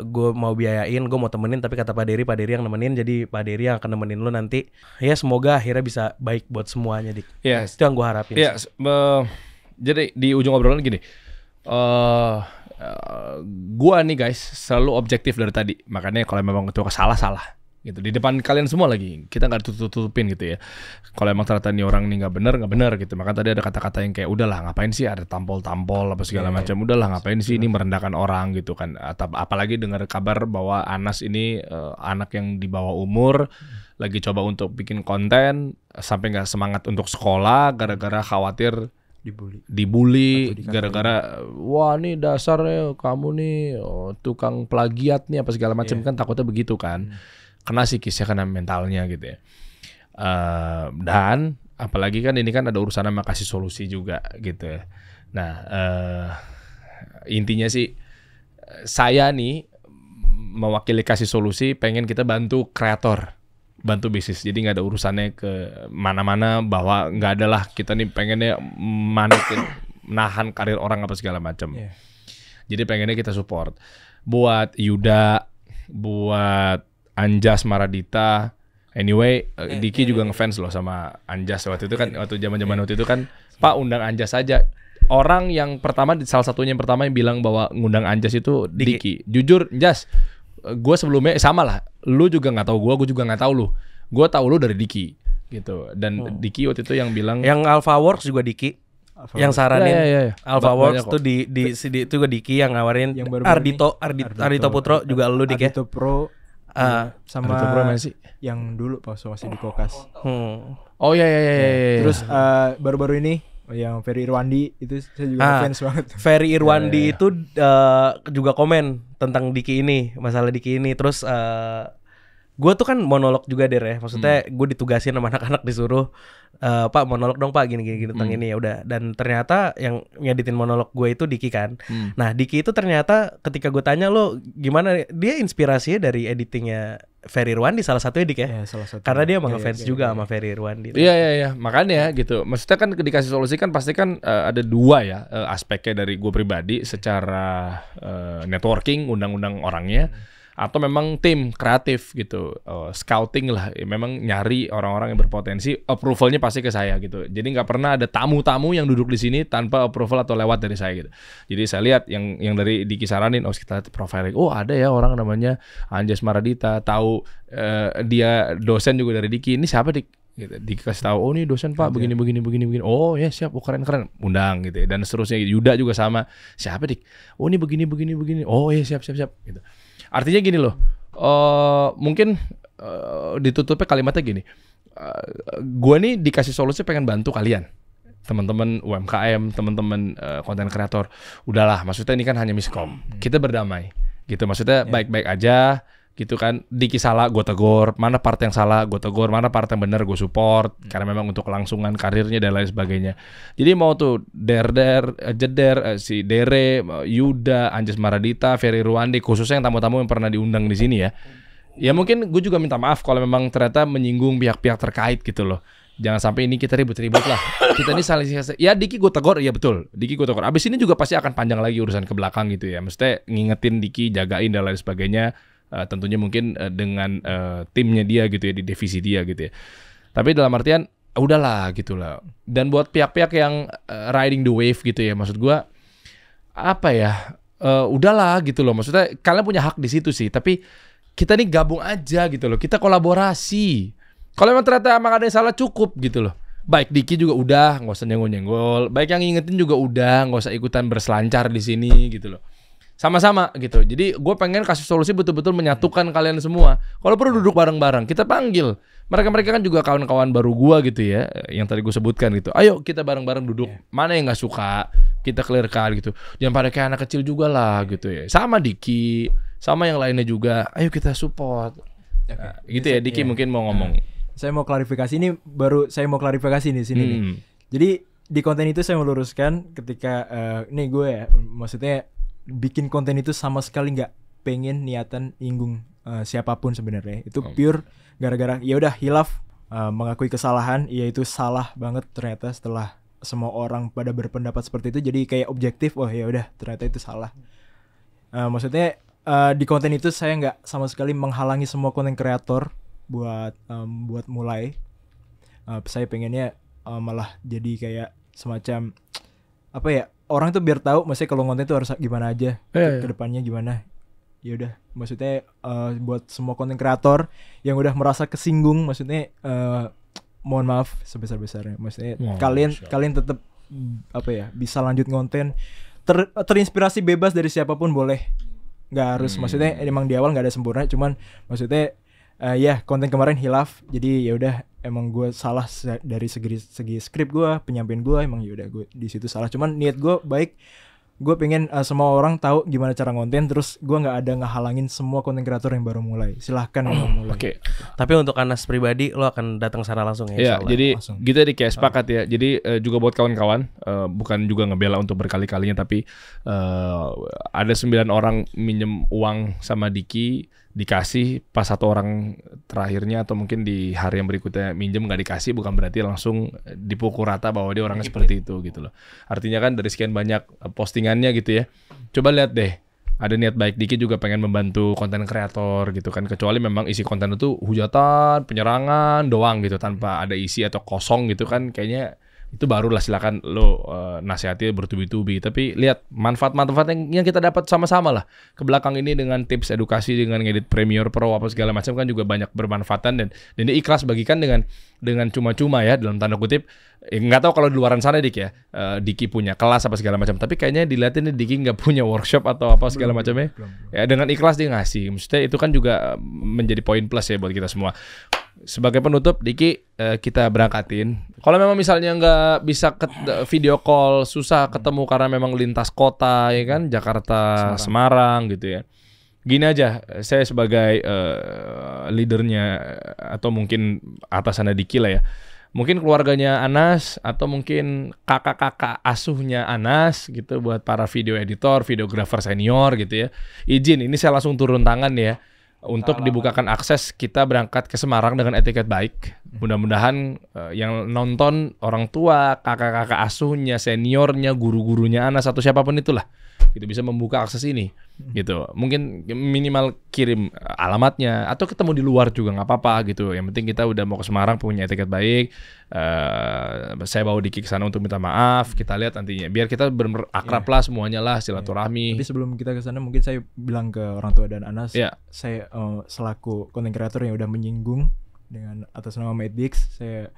Gue mau biayain, gue mau temenin, tapi kata Pak Dery yang nemenin. Jadi Pak Dery yang akan nemenin lo nanti. Ya semoga akhirnya bisa baik buat semuanya, Dik. Yes. Itu yang gue harapin. Jadi di ujung obrolan gini, gua nih guys selalu objektif dari tadi, makanya kalau memang itu salah gitu di depan kalian semua lagi, kita nggak tutupin gitu ya. Kalau emang ternyata nih orang nih nggak benar gitu, maka tadi ada kata-kata yang kayak udahlah ngapain sih ada tampol apa segala macam, udahlah ngapain sih ini merendahkan orang gitu kan. Atau apalagi dengar kabar bahwa Anas ini anak yang di bawah umur lagi coba untuk bikin konten sampai nggak semangat untuk sekolah gara-gara khawatir dibully gara-gara wah nih dasarnya kamu nih tukang plagiat nih apa segala macam kan, takutnya begitu kan. Kena psikisnya, kena mentalnya gitu ya. Dan apalagi kan ini kan ada urusan sama kasih solusi juga gitu ya. Nah intinya sih saya nih mewakili kasih solusi, pengen kita bantu kreator, bantu bisnis. Jadi nggak ada urusannya ke mana-mana, bahwa nggak ada lah kita nih pengennya nahan karir orang apa segala macam. Jadi pengennya kita support. Buat Yuda, buat Anjas Maradita. Anyway, Diki juga ngefans loh sama Anjas waktu itu kan, waktu zaman-zaman waktu itu kan, Pak undang Anjas aja. Orang yang pertama, salah satunya yang pertama yang bilang bahwa ngundang Anjas itu Diki. Jujur, Anjas, gue sebelumnya sama lah. Lu juga nggak tahu gue juga nggak tahu lu. Gue tahu lu dari Diki gitu. Dan Diki waktu itu yang bilang. Yang Alpha Works juga Diki. Yang saranin Alpha Works tuh di itu juga Diki yang ngawarin. Yang Ardito Putro juga lu Dik ya. Ardito Pro. Sama Ardito Pro masih yang dulu pas masih di Kokas. Oh iya. Terus baru-baru ini yang Ferry Irwandi itu saya juga fans banget. Ferry Irwandi itu juga komen tentang Diki ini, masalah Diki ini. Terus gue tuh kan monolog juga ya, maksudnya gue ditugasin sama anak-anak disuruh Pak monolog dong Pak gini tentang ini, ya udah. Dan ternyata yang ngeditin monolog gue itu Diki kan. Nah Diki itu ternyata ketika gue tanya lo gimana, dia inspirasinya dari editingnya Ferry Irwandi salah satunya Dik ya. Salah satu. Karena dia emang fans juga sama Ferry Irwandi. Iya makanya gitu. Maksudnya kan dikasih solusi kan pasti kan ada dua ya aspeknya dari gue pribadi, secara networking, undang-undang orangnya, atau memang tim kreatif gitu, scouting lah, memang nyari orang-orang yang berpotensi. Approvalnya pasti ke saya gitu. Jadi nggak pernah ada tamu-tamu yang duduk di sini tanpa approval atau lewat dari saya gitu. Jadi saya lihat yang dari Diki saranin, kita lihat profiling, ada ya orang namanya Anjas Maradita, tahu dia dosen juga dari Diki. Ini siapa Dik? Gitu. Dikasih tahu, ini dosen Pak, begini. Oh ya siap, keren, undang gitu ya. Dan seterusnya. Yuda juga sama, siapa Dik? Oh ini begini. Oh ya siap gitu. Artinya gini loh, mungkin ditutupnya kalimatnya gini, gue nih dikasih solusi pengen bantu kalian, teman-teman UMKM, teman-teman konten kreator. Udahlah, maksudnya ini kan hanya miskom, kita berdamai, gitu. Maksudnya baik-baik aja, gitu kan. Diki salah, gue tegur. Mana part yang salah, gue tegur. Mana part yang benar, gue support. Karena memang untuk kelangsungan karirnya dan lain sebagainya. Jadi mau tuh Jeder, si Dere, Yuda, Anjas Maradita, Ferry Irwandi, khususnya yang tamu-tamu yang pernah diundang di sini ya. Ya mungkin gue juga minta maaf kalau memang ternyata menyinggung pihak-pihak terkait gitu loh. Jangan sampai ini kita ribut-ribut lah. Kita ini saling ya Diki gue tegur, ya betul. Diki gue tegur. Abis ini juga pasti akan panjang lagi urusan ke belakang gitu ya. Maksudnya ngingetin Diki, jagain dan lain sebagainya. Tentunya mungkin dengan timnya dia gitu ya, di divisi dia gitu ya. Tapi dalam artian udahlah gitu lah. Dan buat pihak-pihak yang riding the wave gitu ya, maksud gue apa ya, udahlah gitu loh. Maksudnya kalian punya hak di situ sih, tapi kita nih gabung aja gitu loh. Kita kolaborasi. Kalau emang ternyata emang ada yang salah, cukup gitu loh. Baik Diki juga udah, nggak usah nyenggol-nyenggol. Baik yang ngingetin juga udah, nggak usah ikutan berselancar di sini gitu loh. Sama-sama gitu. Jadi gue pengen kasih solusi betul-betul menyatukan kalian semua. Kalau perlu duduk bareng-bareng, kita panggil. Mereka kan juga kawan-kawan baru gue gitu ya, yang tadi gue sebutkan gitu. Ayo kita bareng-bareng duduk. Mana yang nggak suka, kita clearkan gitu. Jangan pada kayak anak kecil juga lah gitu ya. Sama Diki, sama yang lainnya juga. Ayo kita support. Nah, gitu ya Diki mungkin mau ngomong. Saya mau klarifikasi nih sini nih. Jadi di konten itu saya meluruskan ketika nih gue ya, maksudnya bikin konten itu sama sekali nggak pengen niatan nyinggung siapapun sebenarnya. Itu pure gara-gara ya udah hilaf, mengakui kesalahan, ya itu salah banget ternyata setelah semua orang pada berpendapat seperti itu, jadi kayak objektif, oh ya udah ternyata itu salah. Maksudnya di konten itu saya nggak sama sekali menghalangi semua konten kreator buat mulai. Saya pengennya malah jadi kayak semacam apa ya, orang tuh biar tahu maksudnya kalau konten itu harus gimana aja ke depannya gimana. Ya udah, maksudnya buat semua konten kreator yang udah merasa kesinggung, maksudnya mohon maaf sebesar-besarnya. Maksudnya kalian tetap apa ya, bisa lanjut konten, terinspirasi bebas dari siapapun boleh. Nggak harus, maksudnya emang di awal nggak ada sempurna, cuman maksudnya ya konten kemarin hilaf, jadi ya udah emang gue salah dari segi skrip gue, penyampaian gue, emang ya udah gue di situ salah. Cuman niat gue baik, gue pengen semua orang tahu gimana cara konten, terus gue nggak ada ngehalangin semua konten kreator yang baru mulai. Silahkan yang mulai. Oke. Tapi untuk Anas pribadi lo akan datang sana langsung ya? Ya, jadi langsung. gitu ya kayak sepakat ya. Jadi juga buat kawan-kawan, bukan juga ngebela untuk berkali-kalinya, tapi ada 9 orang minjem uang sama Diki, dikasih pas 1 orang terakhirnya atau mungkin di hari yang berikutnya minjem nggak dikasih, bukan berarti langsung dipukul rata bahwa dia orangnya seperti itu gitu loh. Artinya kan dari sekian banyak postingannya gitu ya, coba lihat deh, ada niat baik Diki juga pengen membantu konten kreator gitu kan, kecuali memang isi konten itu hujatan, penyerangan doang gitu tanpa ada isi atau kosong gitu kan, kayaknya itu barulah silakan lo nasihati bertubi-tubi. Tapi lihat manfaat-manfaat yang kita dapat sama-sama lah ke belakang ini dengan tips edukasi, dengan ngedit Premiere Pro apa segala macam kan juga banyak bermanfaatan, dan ini ikhlas bagikan dengan cuma-cuma ya dalam tanda kutip. Nggak tahu kalau di luaran sana Dik ya, Diki punya kelas apa segala macam, tapi kayaknya dilihatin Diki nggak punya workshop atau apa segala macamnya. Ya dengan ikhlas dia ngasih, maksudnya itu kan juga menjadi poin plus ya buat kita semua. Sebagai penutup, Diki kita berangkatin. Kalau memang misalnya nggak bisa video call, susah ketemu karena memang lintas kota ya kan, Jakarta, Semarang gitu ya. Gini aja, saya sebagai leadernya atau mungkin atasannya Diki lah ya. Mungkin keluarganya Anas atau mungkin kakak-kakak asuhnya Anas gitu, buat para video editor, videografer senior gitu ya. Izin, ini saya langsung turun tangan ya. Untuk dibukakan akses, kita berangkat ke Semarang dengan etiket baik. Mudah-mudahan yang nonton orang tua, kakak-kakak asuhnya, seniornya, guru-gurunya Anas atau siapapun itulah, gitu bisa membuka akses ini. Gitu. Mungkin minimal kirim alamatnya atau ketemu di luar juga nggak apa-apa gitu. Yang penting kita udah mau ke Semarang punya etiket baik. Saya bawa Diki ke sana untuk minta maaf. Kita lihat nantinya. Biar kita berakrab lah semuanya lah, silaturahmi. Tapi sebelum kita ke sana mungkin saya bilang ke orang tua dan Anas, saya selaku konten kreator yang udah menyinggung dengan atas nama Madix, saya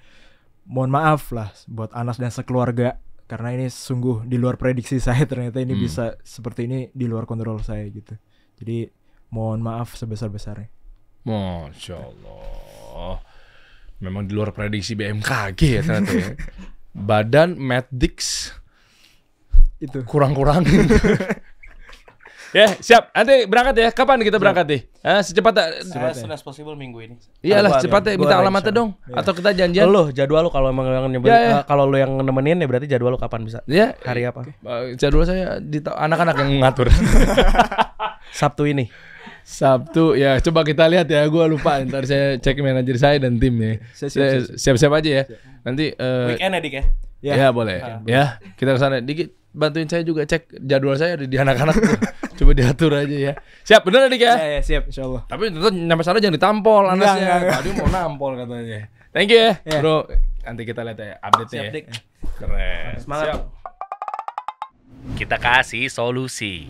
mohon maaf lah buat Anas dan sekeluarga, karena ini sungguh di luar prediksi saya, ternyata ini bisa seperti ini di luar kontrol saya gitu. Jadi mohon maaf sebesar-besarnya. Masya Allah, memang di luar prediksi BMKG ya ternyata ya. Badan Madix Itu kurang-kurangin. Ya siap, nanti berangkat ya. Kapan kita berangkat nih? Secepatnya. As soon as possible minggu ini. Iyalah cepatnya, minta alamatnya dong. Atau kita janjian. Lo jadwal lo kalau emang yang nemenin, kalau lo yang nemenin ya berarti jadwal lo kapan bisa? Ya. Hari apa? Jadwal saya anak-anak yang ngatur. Sabtu ini. Sabtu ya, coba kita lihat ya. Gue lupa, ntar saya cek manajer saya dan tim ya. Siap-siap aja ya. Nanti weekend ya Dik ya? Ya boleh. Ya kita kesana. Dikit bantuin saya juga cek jadwal saya di anak-anak tuh. Coba diatur aja ya. Siap, bener Dik ya? Ya, siap, insyaallah. Tapi tentu nyampe sana jangan ditampol Anasnya. Tadi mau nampol katanya. Thank you ya, Bro. Nanti kita lihat ya update-nya ya. Dik. Keren. Semangat. Kita kasih solusi.